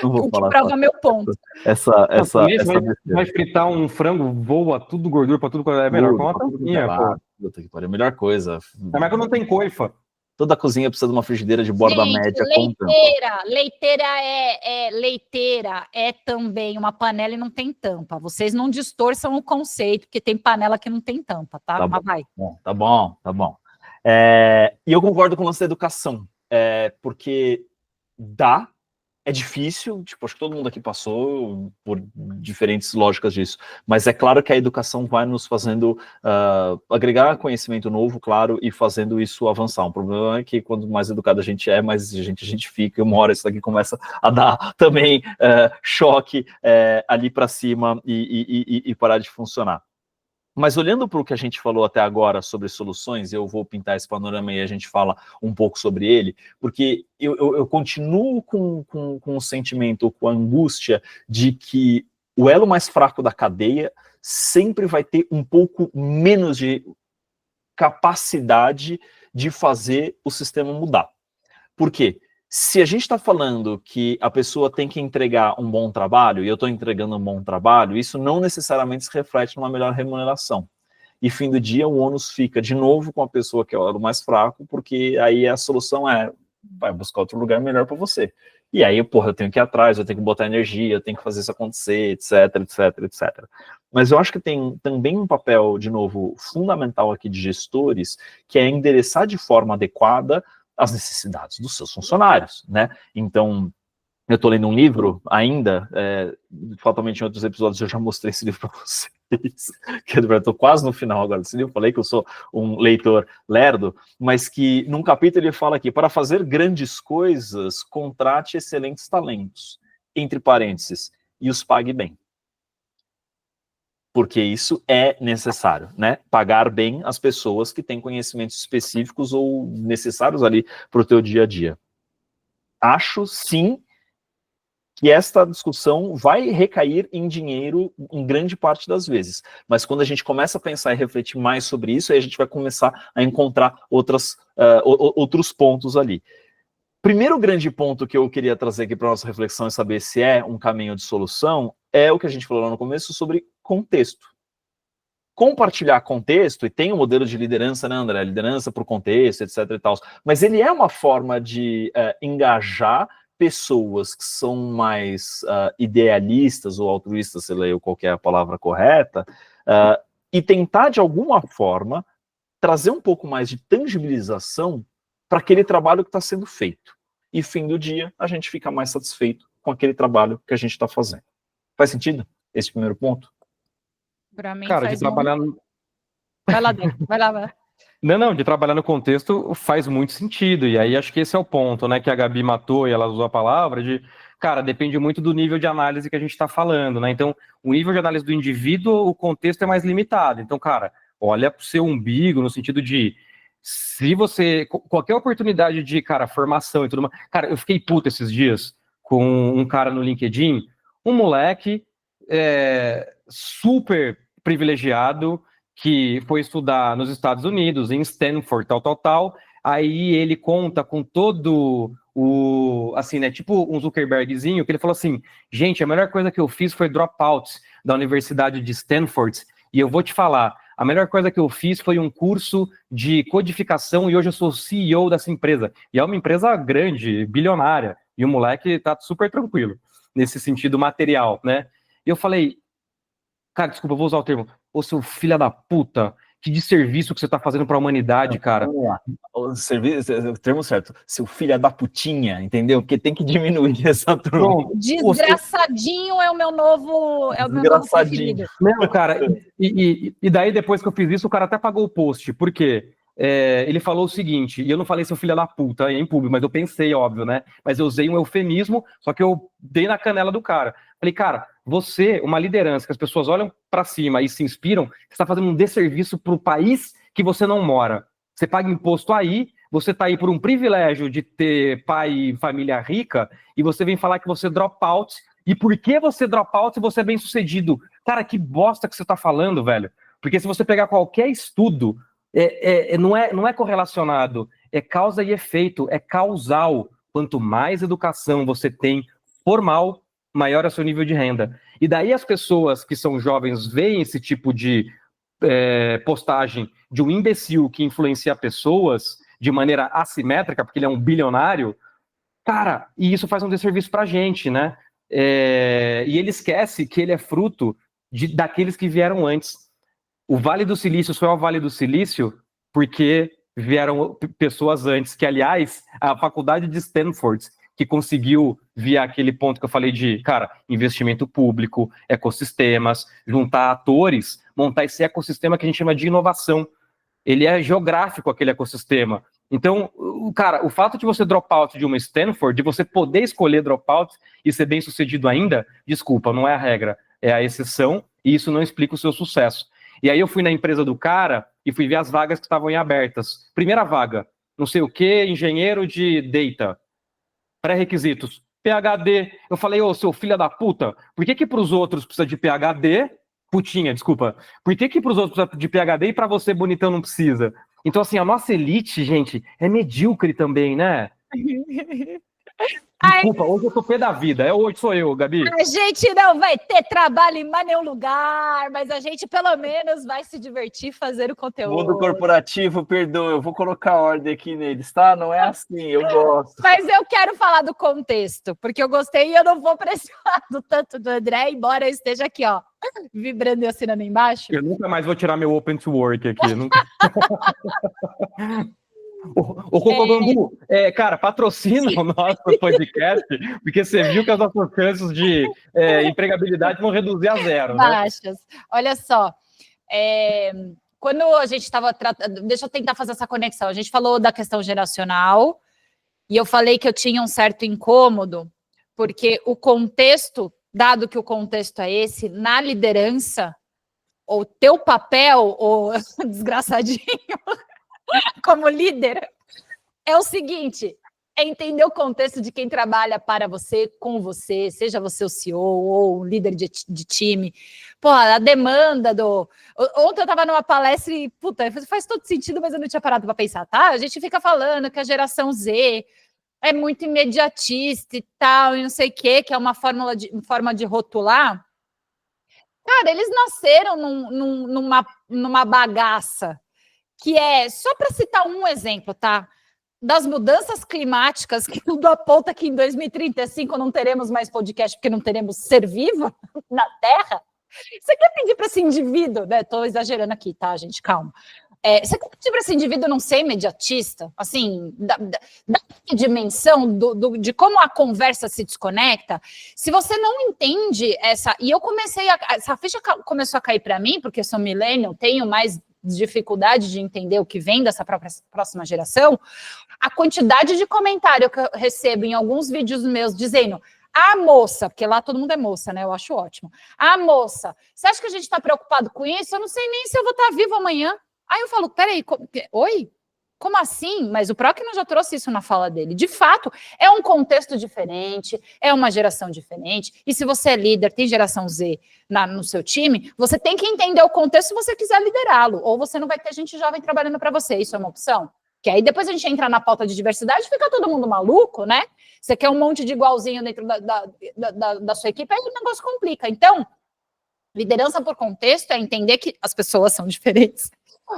Não vou o que falar prova meu ponto. Essa vai fritar um frango, voa tudo gordura para tudo, é melhor com uma tampinha, pô. É a melhor coisa. Mas que não tem coifa. Toda cozinha precisa de uma frigideira de borda média. Leiteira é também uma panela e não tem tampa. Vocês não distorçam o conceito, porque tem panela que não tem tampa, tá? Tá Mas vai. Tá bom. E eu concordo com o lance da educação, porque é difícil, tipo, acho que todo mundo aqui passou por diferentes lógicas disso, mas é claro que a educação vai nos fazendo agregar conhecimento novo, claro, e fazendo isso avançar. O problema é que quanto mais educado a gente é, mais a gente fica, e uma hora isso daqui começa a dar também choque ali para cima e parar de funcionar. Mas olhando para o que a gente falou até agora sobre soluções, eu vou pintar esse panorama e a gente fala um pouco sobre ele, porque eu continuo com o sentimento, com a angústia de que o elo mais fraco da cadeia sempre vai ter um pouco menos de capacidade de fazer o sistema mudar. Por quê? Se a gente está falando que a pessoa tem que entregar um bom trabalho, e eu estou entregando um bom trabalho, isso não necessariamente se reflete numa melhor remuneração. E fim do dia, o ônus fica de novo com a pessoa que é o mais fraco, porque aí a solução vai buscar outro lugar melhor para você. E aí, eu tenho que ir atrás, eu tenho que botar energia, eu tenho que fazer isso acontecer, etc. Mas eu acho que tem também um papel, de novo, fundamental aqui de gestores, que é endereçar de forma adequada as necessidades dos seus funcionários, né? Então, eu estou lendo um livro ainda, fatalmente em outros episódios eu já mostrei esse livro para vocês, que eu estou quase no final agora desse livro, falei que eu sou um leitor lerdo, mas que num capítulo ele fala aqui, para fazer grandes coisas, contrate excelentes talentos, entre parênteses, e os pague bem. Porque isso é necessário, né? Pagar bem as pessoas que têm conhecimentos específicos ou necessários ali para o teu dia a dia. Acho, sim, que esta discussão vai recair em dinheiro em grande parte das vezes. Mas quando a gente começa a pensar e refletir mais sobre isso, aí a gente vai começar a encontrar outros pontos ali. Primeiro grande ponto que eu queria trazer aqui para a nossa reflexão e saber se é um caminho de solução é o que a gente falou lá no começo sobre contexto. compartilhar contexto, e tem um modelo de liderança, né, André? Liderança por contexto, etc. e tal. Mas ele é uma forma de engajar pessoas que são mais idealistas ou altruístas, sei lá qual que é a palavra correta, e tentar, de alguma forma, trazer um pouco mais de tangibilização para aquele trabalho que está sendo feito. E, fim do dia, a gente fica mais satisfeito com aquele trabalho que a gente está fazendo. Faz sentido esse primeiro ponto? Para mim, Cara, faz de trabalhar no... Vai lá, Deco, vai lá, vai lá. Não, de trabalhar no contexto faz muito sentido, e aí acho que esse é o ponto, né, que a Gabi matou e ela usou a palavra de, cara, depende muito do nível de análise que a gente está falando, né, então o nível de análise do indivíduo, o contexto é mais limitado, então, cara, olha pro seu umbigo, no sentido de, se você, qualquer oportunidade de, cara, formação e tudo mais, cara, eu fiquei puto esses dias com um cara no LinkedIn, um moleque super privilegiado, que foi estudar nos Estados Unidos, em Stanford, tal. Aí ele conta com todo o, assim, né, tipo um Zuckerbergzinho, que ele falou assim, gente, a melhor coisa que eu fiz foi dropout da Universidade de Stanford, e eu vou te falar, a melhor coisa que eu fiz foi um curso de codificação, e hoje eu sou CEO dessa empresa. E é uma empresa grande, bilionária, e o moleque tá super tranquilo, nesse sentido material, né? E eu falei, cara, desculpa, eu vou usar o termo, ô seu filho da puta, que desserviço que você tá fazendo pra humanidade, cara. Vamos lá. O termo certo, seu filho da putinha, entendeu? Porque tem que diminuir essa turma. Desgraçadinho é o meu novo, preferido. Não, cara, e daí depois que eu fiz isso, o cara até pagou o post, por quê? Ele falou o seguinte, e eu não falei seu filho da puta em público, mas eu pensei, óbvio, né? Mas eu usei um eufemismo, só que eu dei na canela do cara. Falei, cara, você, uma liderança que as pessoas olham pra cima e se inspiram, você está fazendo um desserviço pro país que você não mora. Você paga imposto aí, você tá aí por um privilégio de ter pai e família rica, e você vem falar que você drop out, e por que você drop out se você é bem sucedido? Cara, que bosta que você tá falando, velho. Porque se você pegar qualquer estudo, não é correlacionado, é causa e efeito, é causal. Quanto mais educação você tem formal, maior é o seu nível de renda. E daí as pessoas que são jovens veem esse tipo de postagem de um imbecil que influencia pessoas de maneira assimétrica, porque ele é um bilionário, cara, e isso faz um desserviço pra gente, né? E ele esquece que ele é fruto daqueles que vieram antes. O Vale do Silício só é o Vale do Silício porque vieram pessoas antes, que, aliás, a faculdade de Stanford, que conseguiu, via aquele ponto que eu falei de, cara, investimento público, ecossistemas, juntar atores, montar esse ecossistema que a gente chama de inovação. Ele é geográfico, aquele ecossistema. Então, cara, o fato de você drop out de uma Stanford, de você poder escolher drop out e ser bem sucedido ainda, desculpa, não é a regra, é a exceção, e isso não explica o seu sucesso. E aí eu fui na empresa do cara e fui ver as vagas que estavam em abertas. Primeira vaga, não sei o que, engenheiro de data. Pré-requisitos, PhD. Eu falei, ô, seu filho da puta, por que para os outros precisa de PhD? Putinha, desculpa. Por que para os outros precisa de PhD e para você, bonitão, não precisa? Então, assim, a nossa elite, gente, é medíocre também, né? Desculpa, hoje eu tô pé da vida. Hoje sou eu, Gabi. A gente não vai ter trabalho em mais nenhum lugar, mas a gente pelo menos vai se divertir fazer o conteúdo. Mundo corporativo, perdoa, eu vou colocar ordem aqui neles, tá? Não é assim, eu gosto. Mas eu quero falar do contexto, porque eu gostei e eu não vou pressionar tanto do André, embora eu esteja aqui, ó, vibrando e assinando embaixo. Eu nunca mais vou tirar meu Open to Work aqui. Nunca... O Cocobambu, cara, patrocina o nosso podcast, porque você viu que as nossas chances de empregabilidade vão reduzir a zero, né? Baixas. Olha só, quando a gente estava tratando... Deixa eu tentar fazer essa conexão. A gente falou da questão geracional, e eu falei que eu tinha um certo incômodo, porque o contexto, dado que o contexto é esse, na liderança, o teu papel, o desgraçadinho... como líder, é o seguinte, é entender o contexto de quem trabalha para você, com você, seja você o CEO ou o líder de time. Pô, a demanda do... Ontem eu estava numa palestra e, puta, faz todo sentido, mas eu não tinha parado para pensar, tá? A gente fica falando que a geração Z é muito imediatista e tal, e não sei o quê, que é uma forma de rotular. cara, eles nasceram numa bagaça que é, só para citar um exemplo, tá? Das mudanças climáticas, que tudo aponta que em 2035 não teremos mais podcast, porque não teremos ser vivo na Terra. Você quer pedir para esse indivíduo, né? Estou exagerando aqui, tá, gente? Calma. Você quer pedir para esse indivíduo não ser imediatista? Assim, da dimensão de como a conversa se desconecta? Se você não entende essa... E eu essa ficha começou a cair para mim, porque eu sou millennial, tenho mais dificuldade de entender o que vem dessa próxima geração. A quantidade de comentário que eu recebo em alguns vídeos meus dizendo: moça, porque lá todo mundo é moça, né? Eu acho ótimo. Moça, você acha que a gente está preocupado com isso? Eu não sei nem se eu vou estar vivo amanhã. Aí eu falo, peraí, oi? Como assim? Mas o Procno já trouxe isso na fala dele. De fato, é um contexto diferente, é uma geração diferente. E se você é líder, tem geração Z no seu time, você tem que entender o contexto se você quiser liderá-lo. Ou você não vai ter gente jovem trabalhando para você. Isso é uma opção. Que aí depois a gente entra na pauta de diversidade e fica todo mundo maluco, né? Você quer um monte de igualzinho dentro da sua equipe, aí o negócio complica. Então, liderança por contexto é entender que as pessoas são diferentes,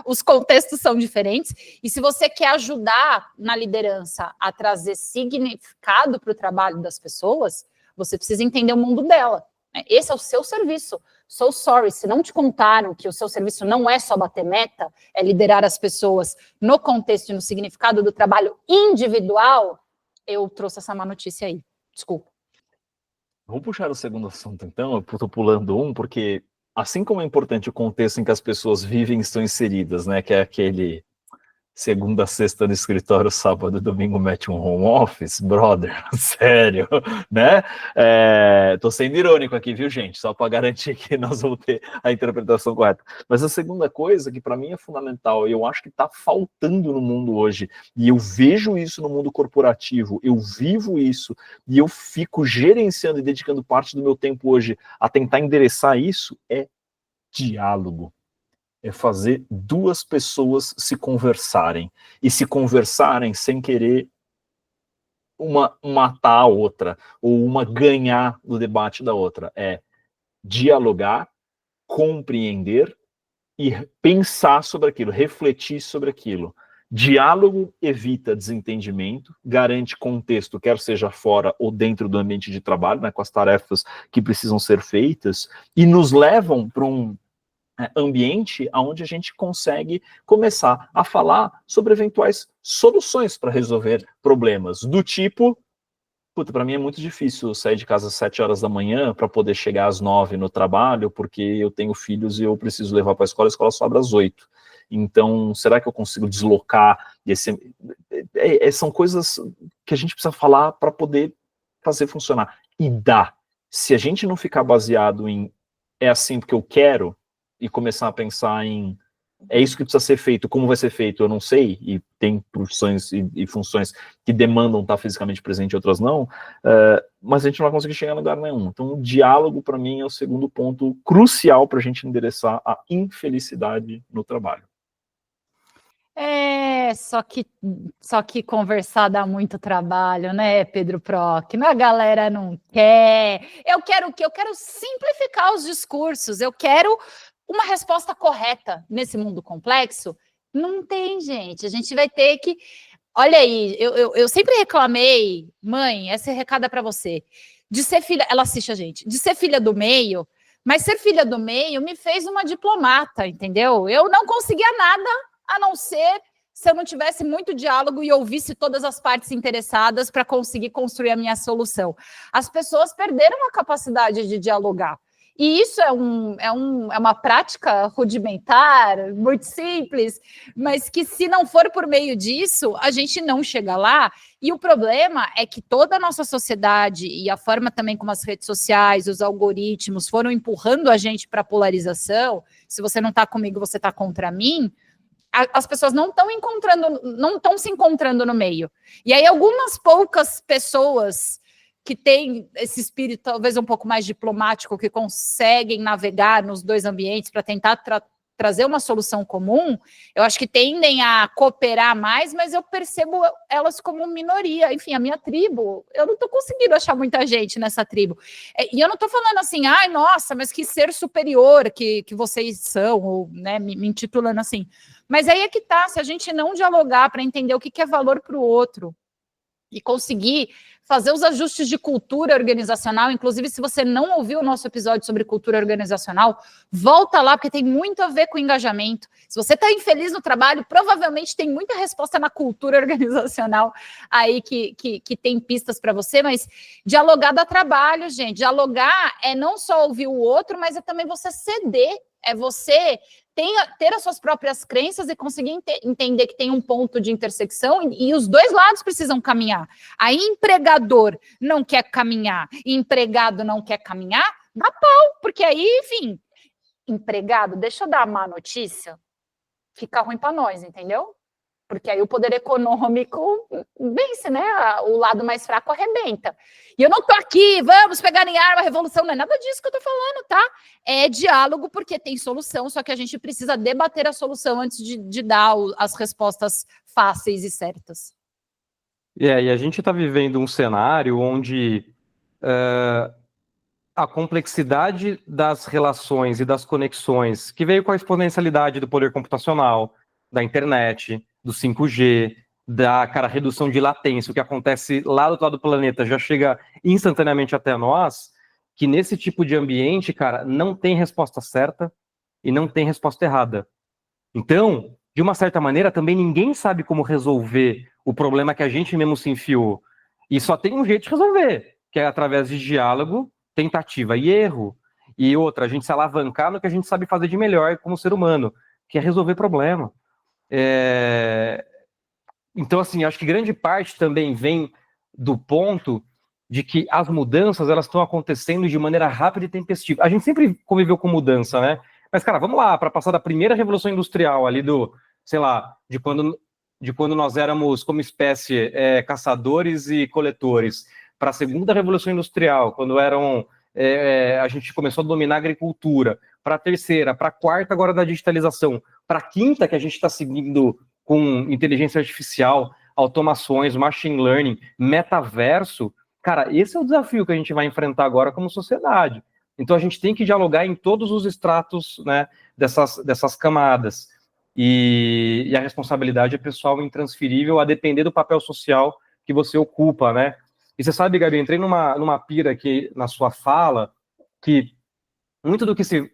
os contextos são diferentes, e se você quer ajudar na liderança a trazer significado para o trabalho das pessoas, você precisa entender o mundo dela. Esse é o seu serviço. So sorry, se não te contaram que o seu serviço não é só bater meta, é liderar as pessoas no contexto e no significado do trabalho individual, eu trouxe essa má notícia aí. Desculpa. Vou puxar o segundo assunto, então. Eu estou pulando um, porque assim como é importante o contexto em que as pessoas vivem e estão inseridas, né, que é aquele segunda a sexta no escritório, sábado e domingo mete um home office, brother, sério, né? Tô sendo irônico aqui, viu, gente? Só para garantir que nós vamos ter a interpretação correta. Mas a segunda coisa, que para mim é fundamental, e eu acho que está faltando no mundo hoje, e eu vejo isso no mundo corporativo, eu vivo isso, e eu fico gerenciando e dedicando parte do meu tempo hoje a tentar endereçar isso, é diálogo. É fazer duas pessoas se conversarem. E se conversarem sem querer uma matar a outra, ou uma ganhar no debate da outra. É dialogar, compreender e pensar sobre aquilo, refletir sobre aquilo. Diálogo evita desentendimento, garante contexto, quer seja fora ou dentro do ambiente de trabalho, né, com as tarefas que precisam ser feitas, e nos levam para um ambiente onde a gente consegue começar a falar sobre eventuais soluções para resolver problemas, do tipo, para mim é muito difícil sair de casa às 7 horas da manhã para poder chegar às 9 no trabalho, porque eu tenho filhos e eu preciso levar para a escola só abre às 8. Então, será que eu consigo deslocar? São coisas que a gente precisa falar para poder fazer funcionar. E dá. Se a gente não ficar baseado em é assim porque eu quero, e começar a pensar em é isso que precisa ser feito, como vai ser feito, eu não sei, e tem profissões e funções que demandam estar fisicamente presente e outras não, mas a gente não vai conseguir chegar em lugar nenhum. Então, o diálogo, para mim, é o segundo ponto crucial para a gente endereçar a infelicidade no trabalho. Só que conversar dá muito trabalho, né, Pedro Procno? A galera não quer. Eu quero o quê? Eu quero simplificar os discursos, eu quero uma resposta correta nesse mundo complexo. Não tem, gente. A gente vai ter que... Olha aí, eu sempre reclamei, mãe, esse recado é para você, de ser filha... Ela assiste a gente. De ser filha do meio, mas ser filha do meio me fez uma diplomata, entendeu? Eu não conseguia nada a não ser se eu não tivesse muito diálogo e ouvisse todas as partes interessadas para conseguir construir a minha solução. As pessoas perderam a capacidade de dialogar. E isso é uma prática rudimentar, muito simples, mas que se não for por meio disso, a gente não chega lá. E o problema é que toda a nossa sociedade e a forma também como as redes sociais, os algoritmos foram empurrando a gente para a polarização, se você não está comigo, você está contra mim, as pessoas não estão se encontrando no meio. E aí algumas poucas pessoas que têm esse espírito talvez um pouco mais diplomático, que conseguem navegar nos dois ambientes para tentar trazer uma solução comum, eu acho que tendem a cooperar mais, mas eu percebo elas como minoria. Enfim, a minha tribo, eu não estou conseguindo achar muita gente nessa tribo. E eu não estou falando assim, ai, nossa, mas que ser superior que vocês são, ou, né, me intitulando assim. Mas aí é que tá, se a gente não dialogar para entender o que é valor para o outro, e conseguir fazer os ajustes de cultura organizacional, inclusive se você não ouviu o nosso episódio sobre cultura organizacional, volta lá, porque tem muito a ver com engajamento. Se você está infeliz no trabalho, provavelmente tem muita resposta na cultura organizacional aí que tem pistas para você, mas dialogar dá trabalho, gente. Dialogar é não só ouvir o outro, mas é também você ceder, é você ter as suas próprias crenças e conseguir entender que tem um ponto de intersecção e os dois lados precisam caminhar. Aí empregador não quer caminhar e empregado não quer caminhar, dá pau, porque aí, enfim, empregado, deixa eu dar uma má notícia, fica ruim para nós, entendeu? Porque aí o poder econômico vence, né? O lado mais fraco arrebenta. E eu não tô aqui, vamos pegar em arma, revolução, não é nada disso que eu tô falando, tá? É diálogo, porque tem solução, só que a gente precisa debater a solução antes de dar as respostas fáceis e certas. E a gente está vivendo um cenário onde a complexidade das relações e das conexões, que veio com a exponencialidade do poder computacional, da internet, do 5G, da redução de latência, o que acontece lá do outro lado do planeta já chega instantaneamente até nós, que nesse tipo de ambiente, cara, não tem resposta certa e não tem resposta errada. Então, de uma certa maneira, também ninguém sabe como resolver o problema que a gente mesmo se enfiou. E só tem um jeito de resolver, que é através de diálogo, tentativa e erro. E outra, a gente se alavancar no que a gente sabe fazer de melhor como ser humano, que é resolver problema. Então, assim, acho que grande parte também vem do ponto de que as mudanças, elas estão acontecendo de maneira rápida e tempestiva. A gente sempre conviveu com mudança, né? Mas, cara, vamos lá, para passar da primeira revolução industrial ali do, sei lá, de quando nós éramos como espécie caçadores e coletores, para a segunda revolução industrial, quando a gente começou a dominar a agricultura, para a terceira, para a quarta agora da digitalização, para a quinta que a gente está seguindo com inteligência artificial, automações, machine learning, metaverso, cara, esse é o desafio que a gente vai enfrentar agora como sociedade. Então a gente tem que dialogar em todos os estratos, né, dessas camadas. E a responsabilidade é pessoal intransferível a depender do papel social que você ocupa, né? E você sabe, Gabi, entrei numa pira aqui na sua fala, que muito do que se...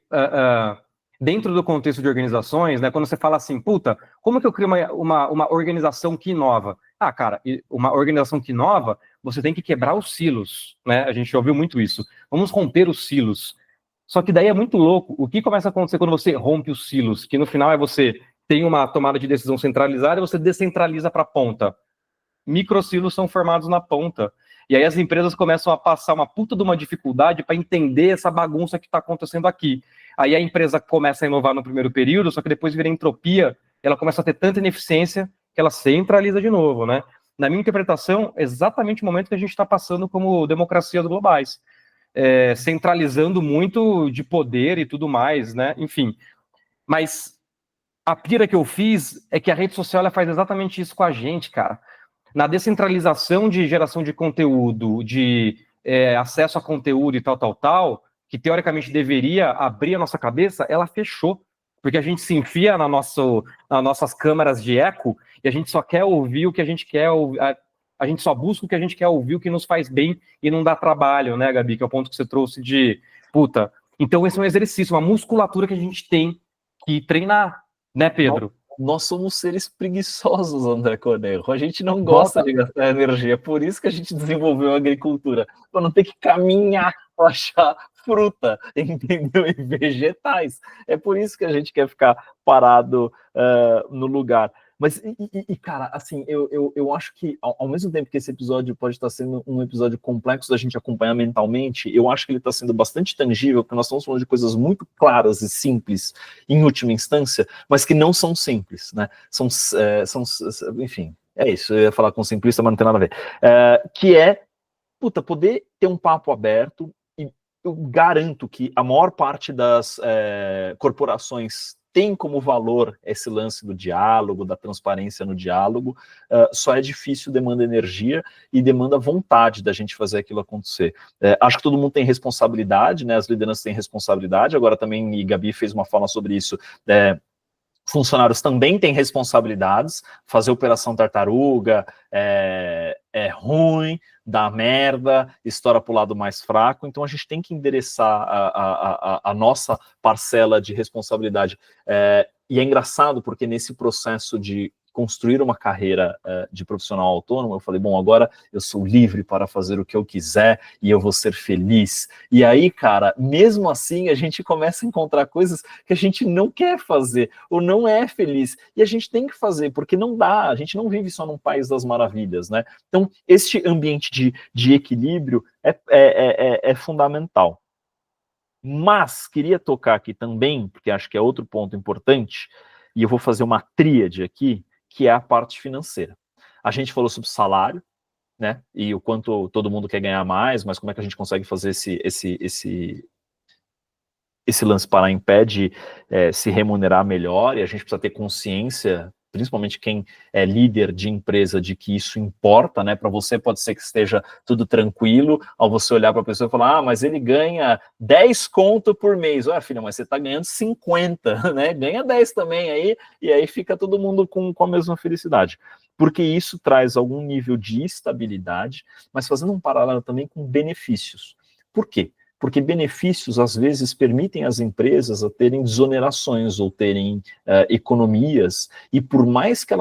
dentro do contexto de organizações, né, quando você fala assim, puta, como que eu crio uma organização que inova? Ah, cara, uma organização que inova, você tem que quebrar os silos, né? A gente já ouviu muito isso. Vamos romper os silos. Só que daí é muito louco. O que começa a acontecer quando você rompe os silos? Que no final é você tem uma tomada de decisão centralizada e você descentraliza para a ponta. Microsilos são formados na ponta. E aí as empresas começam a passar uma puta de uma dificuldade para entender essa bagunça que está acontecendo aqui. Aí a empresa começa a inovar no primeiro período, só que depois vira entropia, ela começa a ter tanta ineficiência que ela centraliza de novo, né? Na minha interpretação, é exatamente o momento que a gente está passando como democracias globais. Centralizando muito de poder e tudo mais, né? Enfim. Mas a pira que eu fiz é que a rede social ela faz exatamente isso com a gente, cara. Na descentralização de geração de conteúdo, de acesso a conteúdo e tal, que teoricamente deveria abrir a nossa cabeça, ela fechou. Porque a gente se enfia nas nossas câmaras de eco e a gente só quer ouvir o que a gente quer ouvir. A gente só busca o que a gente quer ouvir, o que nos faz bem e não dá trabalho, né, Gabi? Que é o ponto que você trouxe de puta. Então, esse é um exercício, uma musculatura que a gente tem que treinar, né, Pedro? Nós somos seres preguiçosos, André Cornejo. A gente não gosta de gastar energia. Por isso que a gente desenvolveu a agricultura. Para não ter que caminhar para achar fruta, entendeu? E vegetais. É por isso que a gente quer ficar parado no lugar. Mas, cara, assim, eu acho que, ao mesmo tempo que esse episódio pode estar sendo um episódio complexo da gente acompanhar mentalmente, eu acho que ele está sendo bastante tangível, porque nós estamos falando de coisas muito claras e simples, em última instância, mas que não são simples, né? Enfim, é isso. Eu ia falar com simplista, mas não tem nada a ver. Que é, poder ter um papo aberto, e eu garanto que a maior parte das corporações tem como valor esse lance do diálogo, da transparência no diálogo, só é difícil, demanda energia e demanda vontade da gente fazer aquilo acontecer. Acho que todo mundo tem responsabilidade, né? As lideranças têm responsabilidade, agora também, e Gabi fez uma fala sobre isso, funcionários também têm responsabilidades, fazer operação tartaruga é ruim, dá merda, estoura para o lado mais fraco, então a gente tem que endereçar a nossa parcela de responsabilidade. E é engraçado porque nesse processo de construir uma carreira de profissional autônomo, eu falei, bom, agora eu sou livre para fazer o que eu quiser e eu vou ser feliz. E aí, cara, mesmo assim, a gente começa a encontrar coisas que a gente não quer fazer ou não é feliz. E a gente tem que fazer, porque não dá, a gente não vive só num país das maravilhas, né? Então, este ambiente de equilíbrio é fundamental. Mas, queria tocar aqui também, porque acho que é outro ponto importante, e eu vou fazer uma tríade aqui, que é a parte financeira. A gente falou sobre salário, né? E o quanto todo mundo quer ganhar mais, mas como é que a gente consegue fazer esse lance parar em pé de se remunerar melhor, e a gente precisa ter consciência, principalmente quem é líder de empresa, de que isso importa, né? Para você pode ser que esteja tudo tranquilo, ao você olhar para a pessoa e falar, mas ele ganha 10 conto por mês. Ué, filha, mas você está ganhando 50, né? Ganha 10 também aí, e aí fica todo mundo com a mesma felicidade. Porque isso traz algum nível de estabilidade, mas fazendo um paralelo também com benefícios. Por quê? Porque benefícios, às vezes, permitem às empresas a terem desonerações ou terem economias, e por mais que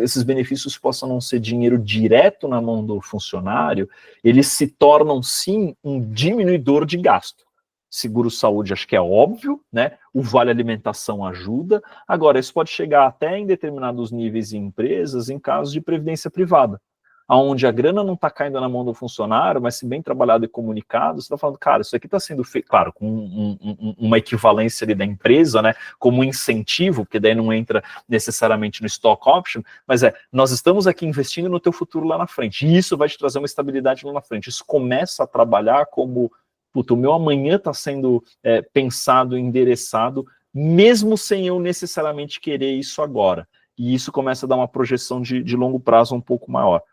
esses benefícios possam não ser dinheiro direto na mão do funcionário, eles se tornam, sim, um diminuidor de gasto. Seguro-saúde, acho que é óbvio, né? O vale-alimentação ajuda. Agora, isso pode chegar até em determinados níveis em empresas, em casos de previdência privada, onde a grana não está caindo na mão do funcionário, mas se bem trabalhado e comunicado, você está falando, cara, isso aqui está sendo feito, claro, com uma equivalência ali da empresa, né, como incentivo, porque daí não entra necessariamente no stock option, mas nós estamos aqui investindo no teu futuro lá na frente, e isso vai te trazer uma estabilidade lá na frente. Isso começa a trabalhar como, puta, o meu amanhã está sendo pensado, endereçado, mesmo sem eu necessariamente querer isso agora. E isso começa a dar uma projeção de longo prazo um pouco maior.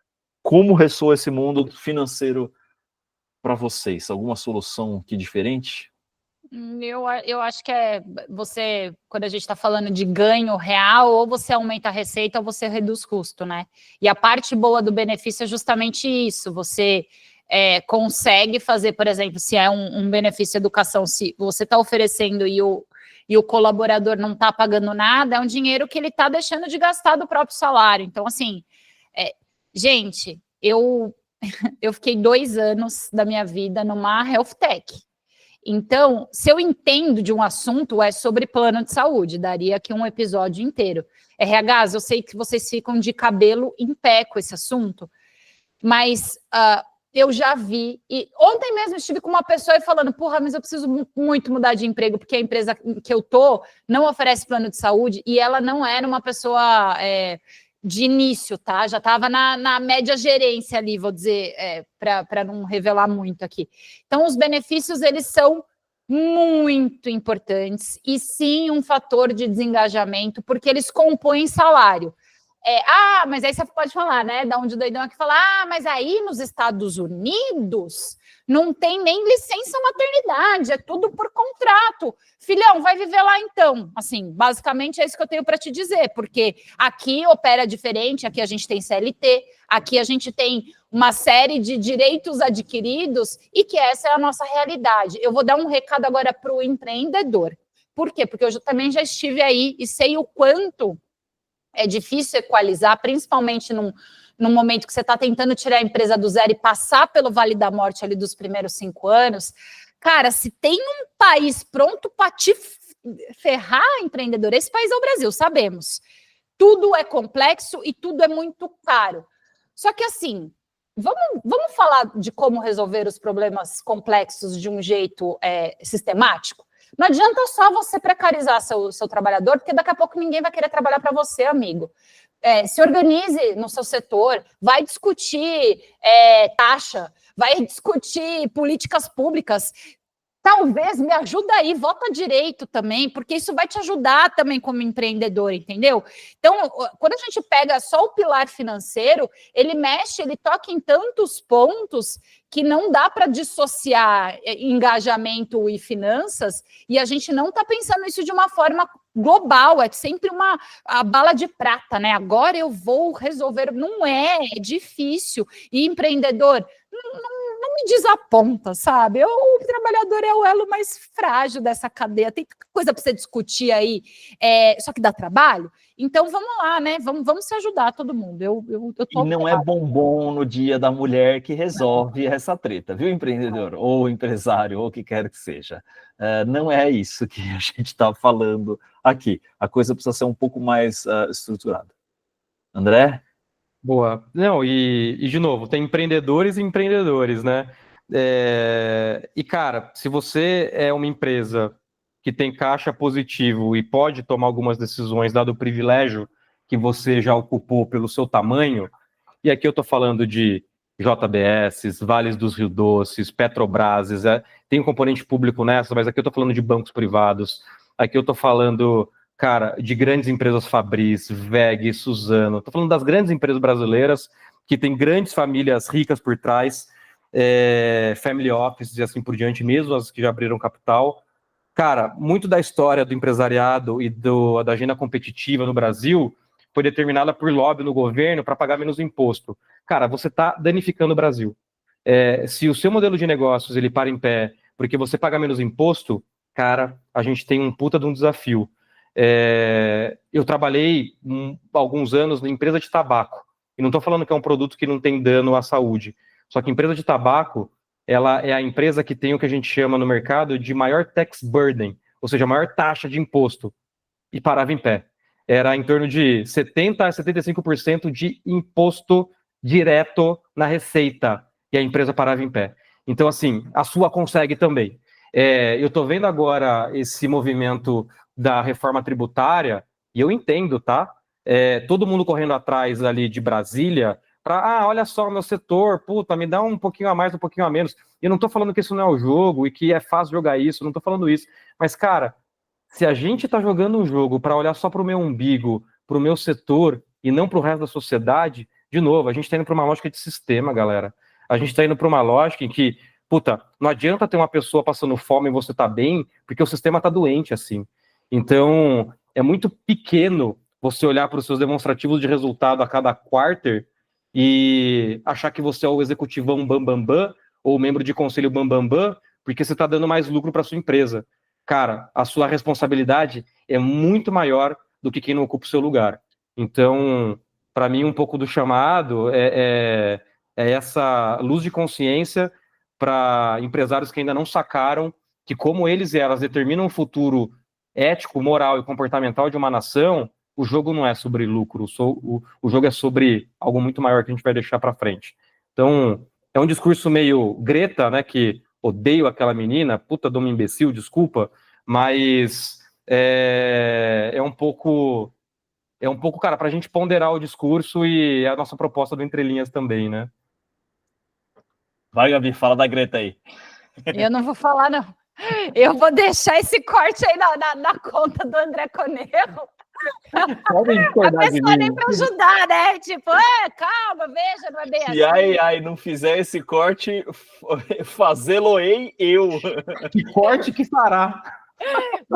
Como ressoa esse mundo financeiro para vocês? Alguma solução que diferente? Eu acho que você, quando a gente está falando de ganho real, ou você aumenta a receita ou você reduz custo, né? E a parte boa do benefício é justamente isso, você consegue fazer, por exemplo, se é um benefício educação, se você está oferecendo e o colaborador não está pagando nada, é um dinheiro que ele está deixando de gastar do próprio salário. Então, assim, gente, eu fiquei 2 anos da minha vida numa health tech. Então, se eu entendo de um assunto, é sobre plano de saúde, daria aqui um episódio inteiro. RHs, eu sei que vocês ficam de cabelo em pé com esse assunto, mas eu já vi, e ontem mesmo estive com uma pessoa falando, porra, mas eu preciso muito mudar de emprego, porque a empresa que eu tô não oferece plano de saúde, e ela não era uma pessoa de início, tá? Já estava na média gerência ali, vou dizer, para não revelar muito aqui. Então, os benefícios, eles são muito importantes, e sim um fator de desengajamento, porque eles compõem salário. Mas aí você pode falar, né? Da onde o doidão aqui fala, mas aí nos Estados Unidos não tem nem licença maternidade, é tudo por contrato. Filhão, vai viver lá então. Assim, basicamente é isso que eu tenho para te dizer, porque aqui opera diferente, aqui a gente tem CLT, aqui a gente tem uma série de direitos adquiridos e que essa é a nossa realidade. Eu vou dar um recado agora para o empreendedor. Por quê? Porque eu também já estive aí e sei o quanto é difícil equalizar, principalmente num momento que você está tentando tirar a empresa do zero e passar pelo Vale da Morte ali dos primeiros 5 anos. Cara, se tem um país pronto para te ferrar, empreendedor, esse país é o Brasil, sabemos. Tudo é complexo e tudo é muito caro. Só que assim, vamos falar de como resolver os problemas complexos de um jeito sistemático? Não adianta só você precarizar seu trabalhador, porque daqui a pouco ninguém vai querer trabalhar para você, amigo. Se organize no seu setor, vai discutir taxa, vai discutir políticas públicas. talvez me ajuda aí, vota direito também, porque isso vai te ajudar também como empreendedor, entendeu? Então, quando a gente pega só o pilar financeiro, ele mexe, ele toca em tantos pontos que não dá para dissociar engajamento e finanças, e a gente não está pensando isso de uma forma global, é sempre a bala de prata, né? Agora eu vou resolver, não é difícil. E empreendedor, não me desaponta, sabe? O trabalhador é o elo mais frágil dessa cadeia. Tem tanta coisa para você discutir aí, só que dá trabalho. Então vamos lá, né? Vamos se ajudar todo mundo. Eu tô e não é bombom no Dia da Mulher que resolve essa treta, viu, empreendedor? Ou empresário, ou o que quer que seja. Não é isso que a gente está falando aqui. A coisa precisa ser um pouco mais estruturada. André? Boa. Não, e de novo, tem empreendedores e empreendedores, né? E, cara, se você é uma empresa que tem caixa positivo e pode tomar algumas decisões, dado o privilégio que você já ocupou pelo seu tamanho, e aqui eu estou falando de JBS, Vales dos Rio Doces, Petrobras, tem um componente público nessa, mas aqui eu estou falando de bancos privados, aqui eu estou falando, cara, de grandes empresas Fabris, WEG, Suzano, estou falando das grandes empresas brasileiras que têm grandes famílias ricas por trás, family offices e assim por diante, mesmo as que já abriram capital. Cara, muito da história do empresariado e da agenda competitiva no Brasil foi determinada por lobby no governo para pagar menos imposto. Cara, você está danificando o Brasil. Se o seu modelo de negócios ele para em pé porque você paga menos imposto, cara, a gente tem um puta de um desafio. Eu trabalhei alguns anos na empresa de tabaco, e não estou falando que é um produto que não tem dano à saúde, só que a empresa de tabaco, ela é a empresa que tem o que a gente chama no mercado de maior tax burden, ou seja, a maior taxa de imposto, e parava em pé. Era em torno de 70% a 75% de imposto direto na receita, e a empresa parava em pé. Então, assim, a sua consegue também. Eu estou vendo agora esse movimento da reforma tributária, e eu entendo, tá? Todo mundo correndo atrás ali de Brasília, para, olha só o meu setor, puta, me dá um pouquinho a mais, um pouquinho a menos. Eu não estou falando que isso não é o jogo e que é fácil jogar isso, não estou falando isso. Mas, cara, se a gente está jogando um jogo para olhar só para o meu umbigo, para o meu setor e não para o resto da sociedade, de novo, a gente está indo para uma lógica de sistema, galera. A gente está indo para uma lógica em que, puta, não adianta ter uma pessoa passando fome e você tá bem, porque o sistema está doente, assim. Então, é muito pequeno você olhar para os seus demonstrativos de resultado a cada quarter e achar que você é o executivão bambambam ou o membro de conselho bambambam, porque você está dando mais lucro para sua empresa. Cara, a sua responsabilidade é muito maior do que quem não ocupa o seu lugar. Então, para mim, um pouco do chamado é essa luz de consciência para empresários que ainda não sacaram que, como eles e elas determinam o futuro ético, moral e comportamental de uma nação, o jogo não é sobre lucro, o jogo é sobre algo muito maior que a gente vai deixar para frente. Então, é um discurso meio Greta, né, que odeio aquela menina, puta de uma imbecil, desculpa, mas é um pouco, cara, para a gente ponderar o discurso e a nossa proposta do Entre Linhas também, né? Vai, Gabi, fala da Greta aí. Eu não vou falar, não. Eu vou deixar esse corte aí na conta do André Conejo. A pessoa nem para ajudar, né? Tipo, calma, veja, não é bem assim. Se a AI não fizer esse corte, fazê-lo-ei eu. Que corte que fará.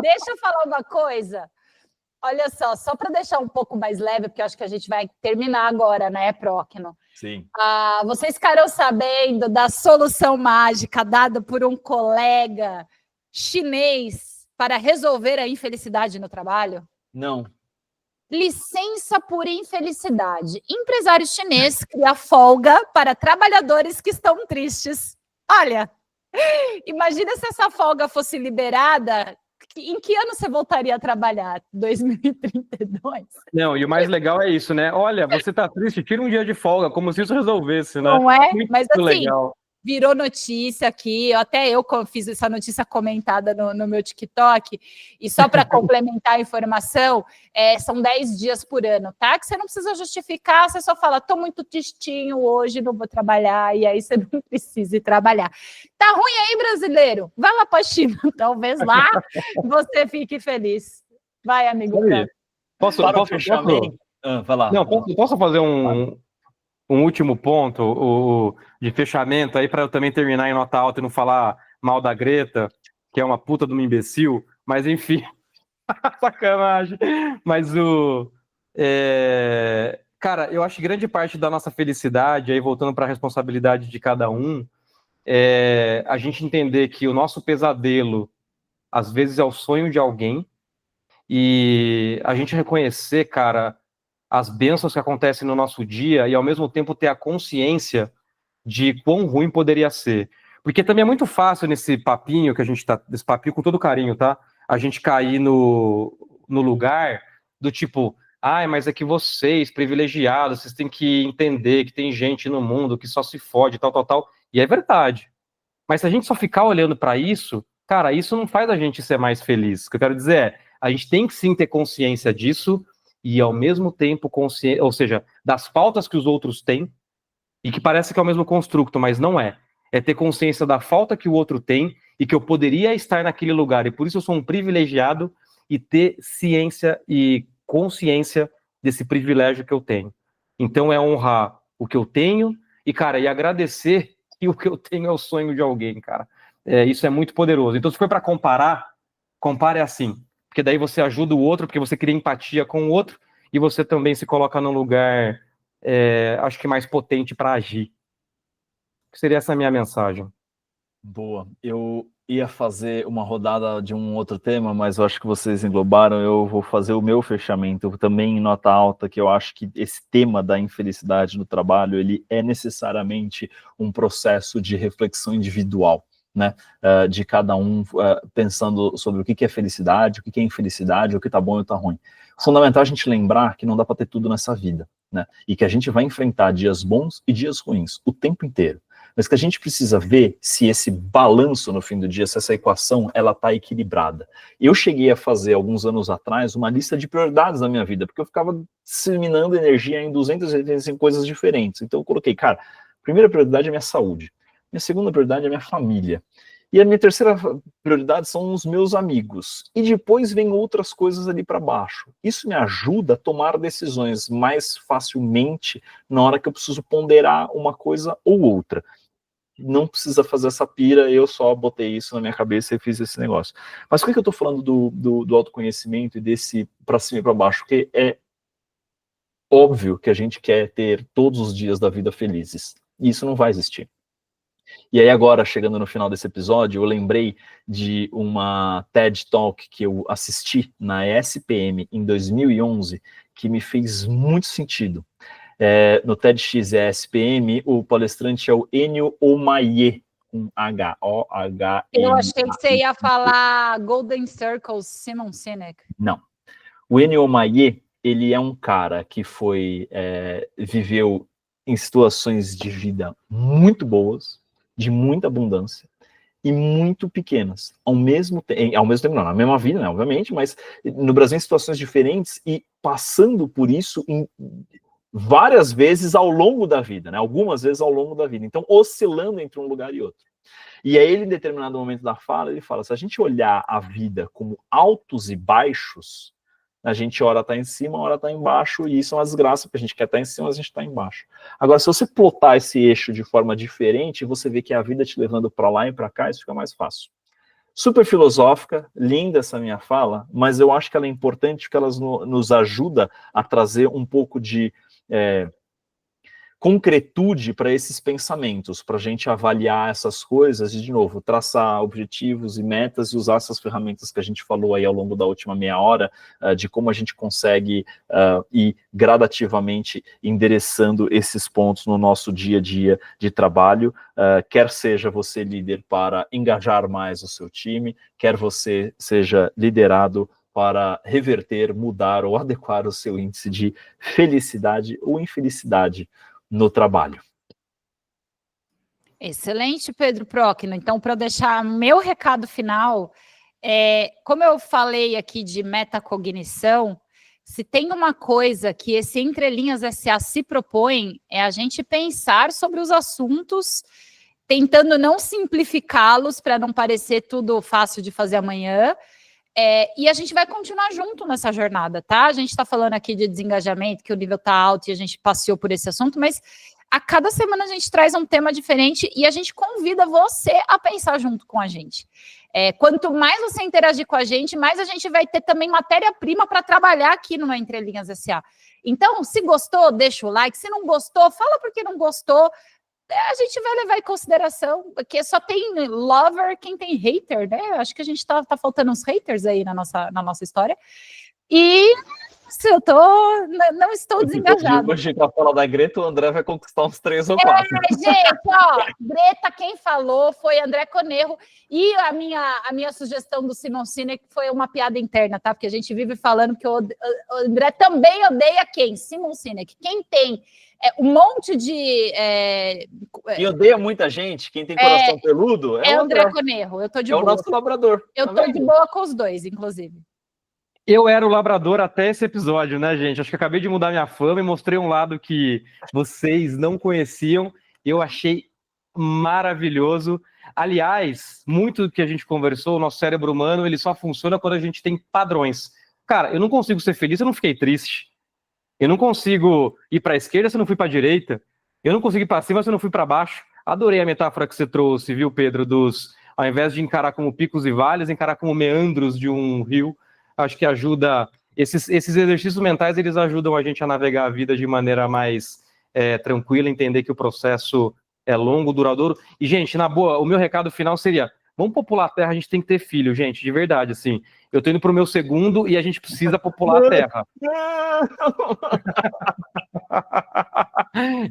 Deixa eu falar uma coisa. Olha só para deixar um pouco mais leve, porque eu acho que a gente vai terminar agora, né, Próquino? Sim. Vocês ficaram sabendo da solução mágica dada por um colega chinês para resolver a infelicidade no trabalho? Não. Licença por infelicidade. Empresário chinês cria folga para trabalhadores que estão tristes. Olha, imagina se essa folga fosse liberada, em que ano você voltaria a trabalhar? 2032? Não, e o mais legal é isso, né? Olha, você tá triste, tira um dia de folga, como se isso resolvesse, né? Não é? Muito Mas assim, legal. virou notícia aqui, até eu fiz essa notícia comentada no meu TikTok, e só para complementar a informação, são 10 dias por ano, tá? Que você não precisa justificar, você só fala, tô muito tristinho hoje, não vou trabalhar, e aí você não precisa ir trabalhar. Tá ruim aí, brasileiro? Vai lá para a China, talvez lá você fique feliz. Vai, amigo. Posso fechamento? Vai lá. Não, posso fazer um último ponto de fechamento aí para eu também terminar em nota alta e não falar mal da Greta, que é uma puta de uma imbecil, mas enfim, sacanagem. Mas cara, eu acho que grande parte da nossa felicidade, aí voltando para a responsabilidade de cada um, é a gente entender que o nosso pesadelo às vezes é o sonho de alguém, e a gente reconhecer, cara, as bênçãos que acontecem no nosso dia e ao mesmo tempo ter a consciência de quão ruim poderia ser. Porque também é muito fácil nesse papinho que a gente tá, desse papinho com todo carinho, tá? A gente cair no lugar do tipo, mas é que vocês, privilegiados, vocês têm que entender que tem gente no mundo que só se fode, tal, tal, tal. E é verdade. Mas se a gente só ficar olhando para isso, cara, isso não faz a gente ser mais feliz. O que eu quero dizer é, a gente tem que sim ter consciência disso e ao mesmo tempo consciência, ou seja, das faltas que os outros têm e que parece que é o mesmo construto, mas não é. É ter consciência da falta que o outro tem e que eu poderia estar naquele lugar e por isso eu sou um privilegiado e ter ciência e consciência desse privilégio que eu tenho. Então é honrar o que eu tenho e, cara, e agradecer que o que eu tenho é o sonho de alguém, cara. Isso é muito poderoso. Então, se for para comparar, compare assim. Porque daí você ajuda o outro, porque você cria empatia com o outro, e você também se coloca num lugar, acho que mais potente para agir. Seria essa a minha mensagem. Boa. Eu ia fazer uma rodada de um outro tema, mas eu acho que vocês englobaram. Eu vou fazer o meu fechamento também em nota alta, que eu acho que esse tema da infelicidade no trabalho, ele é necessariamente um processo de reflexão individual, né? De cada um pensando sobre o que é felicidade, o que é infelicidade, o que tá bom e o que tá ruim. Fundamental a gente lembrar que não dá para ter tudo nessa vida, né? E que a gente vai enfrentar dias bons e dias ruins o tempo inteiro. Mas que a gente precisa ver se esse balanço no fim do dia, se essa equação, ela está equilibrada. Eu cheguei a fazer, alguns anos atrás, uma lista de prioridades na minha vida, porque eu ficava disseminando energia em 285 coisas diferentes. Então eu coloquei, cara, primeira prioridade é minha saúde, minha segunda prioridade é minha família, e a minha terceira prioridade são os meus amigos, e depois vem outras coisas ali para baixo. Isso me ajuda a tomar decisões mais facilmente na hora que eu preciso ponderar uma coisa ou outra. Não precisa fazer essa pira, eu só botei isso na minha cabeça e fiz esse negócio. Mas por que eu tô falando do autoconhecimento e desse pra cima e pra baixo? Porque é óbvio que a gente quer ter todos os dias da vida felizes. E isso não vai existir. E aí agora, chegando no final desse episódio, eu lembrei de uma TED Talk que eu assisti na ESPM em 2011, que me fez muito sentido. No TEDx ESPM, o palestrante é o Ennio Omaye, com H-O-H-E. Eu achei que você ia falar Golden Circles, Simon Sinek. Não. O Ennio Omaye, ele é um cara que viveu em situações de vida muito boas, de muita abundância, e muito pequenas, ao mesmo tempo, não, na mesma vida, né, obviamente, mas no Brasil em situações diferentes e passando por isso várias vezes ao longo da vida, né? Algumas vezes ao longo da vida. Então, oscilando entre um lugar e outro. E aí ele, em determinado momento da fala, ele fala, se a gente olhar a vida como altos e baixos, a gente ora tá em cima, ora tá embaixo, e isso é uma desgraça, porque a gente quer estar em cima, mas a gente tá embaixo. Agora, se você plotar esse eixo de forma diferente, você vê que a vida te levando para lá e para cá, isso fica mais fácil. Super filosófica, linda essa minha fala, mas eu acho que ela é importante porque ela nos ajuda a trazer um pouco de concretude para esses pensamentos, para a gente avaliar essas coisas e, de novo, traçar objetivos e metas e usar essas ferramentas que a gente falou aí ao longo da última meia hora, de como a gente consegue ir gradativamente endereçando esses pontos no nosso dia a dia de trabalho, quer seja você líder para engajar mais o seu time, quer você seja liderado para reverter, mudar ou adequar o seu índice de felicidade ou infelicidade no trabalho. Excelente, Pedro Procno. Então, para deixar meu recado final, como eu falei aqui de metacognição, se tem uma coisa que esse Entre Linhas SA se propõe, é a gente pensar sobre os assuntos, tentando não simplificá-los para não parecer tudo fácil de fazer amanhã. E a gente vai continuar junto nessa jornada, tá? A gente está falando aqui de desengajamento, que o nível está alto e a gente passeou por esse assunto, mas a cada semana a gente traz um tema diferente e a gente convida você a pensar junto com a gente. Quanto mais você interagir com a gente, mais a gente vai ter também matéria-prima para trabalhar aqui no Entre Linhas SA. Então, se gostou, deixa o like. Se não gostou, fala porque não gostou. A gente vai levar em consideração, porque só tem lover quem tem hater, né? Acho que a gente tá faltando uns haters aí na nossa história. E não estou desengajado. Hoje, com a fala da Greta, o André vai conquistar uns 3 ou 4. Gente, ó, Greta, quem falou foi André Conerro. E a minha sugestão do Simon Sinek foi uma piada interna, tá? Porque a gente vive falando que o André também odeia quem? Simon Sinek. Quem tem um monte de... E odeia muita gente, quem tem coração peludo é o André Conerro. Eu tô de boa. É o nosso labrador. Eu tô de boa com os dois, inclusive. Eu era o labrador até esse episódio, né, gente? Acho que acabei de mudar minha fama e mostrei um lado que vocês não conheciam. Eu achei maravilhoso. Aliás, muito do que a gente conversou, o nosso cérebro humano, ele só funciona quando a gente tem padrões. Cara, eu não consigo ser feliz se eu não fiquei triste. Eu não consigo ir para a esquerda se eu não fui para a direita. Eu não consigo ir para cima se eu não fui para baixo. Adorei a metáfora que você trouxe, viu, Pedro? Ao invés de encarar como picos e vales, encarar como meandros de um rio. Acho que ajuda, esses exercícios mentais, eles ajudam a gente a navegar a vida de maneira mais tranquila, entender que o processo é longo, duradouro. E, gente, na boa, o meu recado final seria, vamos popular a Terra, a gente tem que ter filho, gente, de verdade, assim. Eu tô indo pro meu segundo e a gente precisa popular a Terra.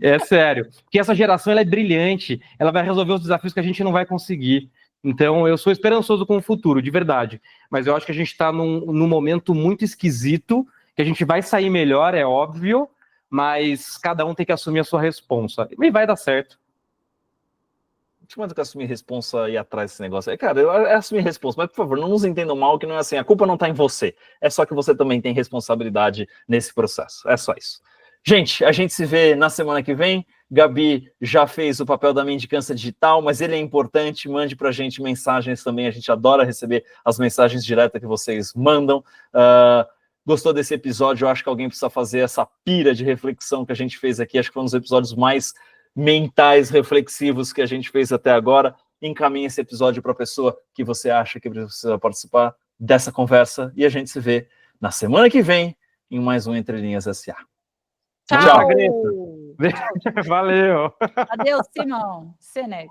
É sério. Porque essa geração, ela é brilhante, ela vai resolver os desafios que a gente não vai conseguir. Então, eu sou esperançoso com o futuro, de verdade. Mas eu acho que a gente está num momento muito esquisito, que a gente vai sair melhor, é óbvio, mas cada um tem que assumir a sua responsa. E vai dar certo. Deixa eu assumir responsa e ir atrás desse negócio. Cara, é assumir responsa, mas por favor, não nos entendam mal, que não é assim, a culpa não está em você. É só que você também tem responsabilidade nesse processo. É só isso. Gente, a gente se vê na semana que vem. Gabi já fez o papel da mendicância digital, mas ele é importante. Mande para a gente mensagens também. A gente adora receber as mensagens diretas que vocês mandam. Gostou desse episódio? Eu acho que alguém precisa fazer essa pira de reflexão que a gente fez aqui. Acho que foi um dos episódios mais mentais, reflexivos que a gente fez até agora. Encaminhe esse episódio para a pessoa que você acha que precisa participar dessa conversa. E a gente se vê na semana que vem em mais um Entre Linhas SA. Tchau. Tchau, Greta. Valeu. Adeus, Simon Sinek.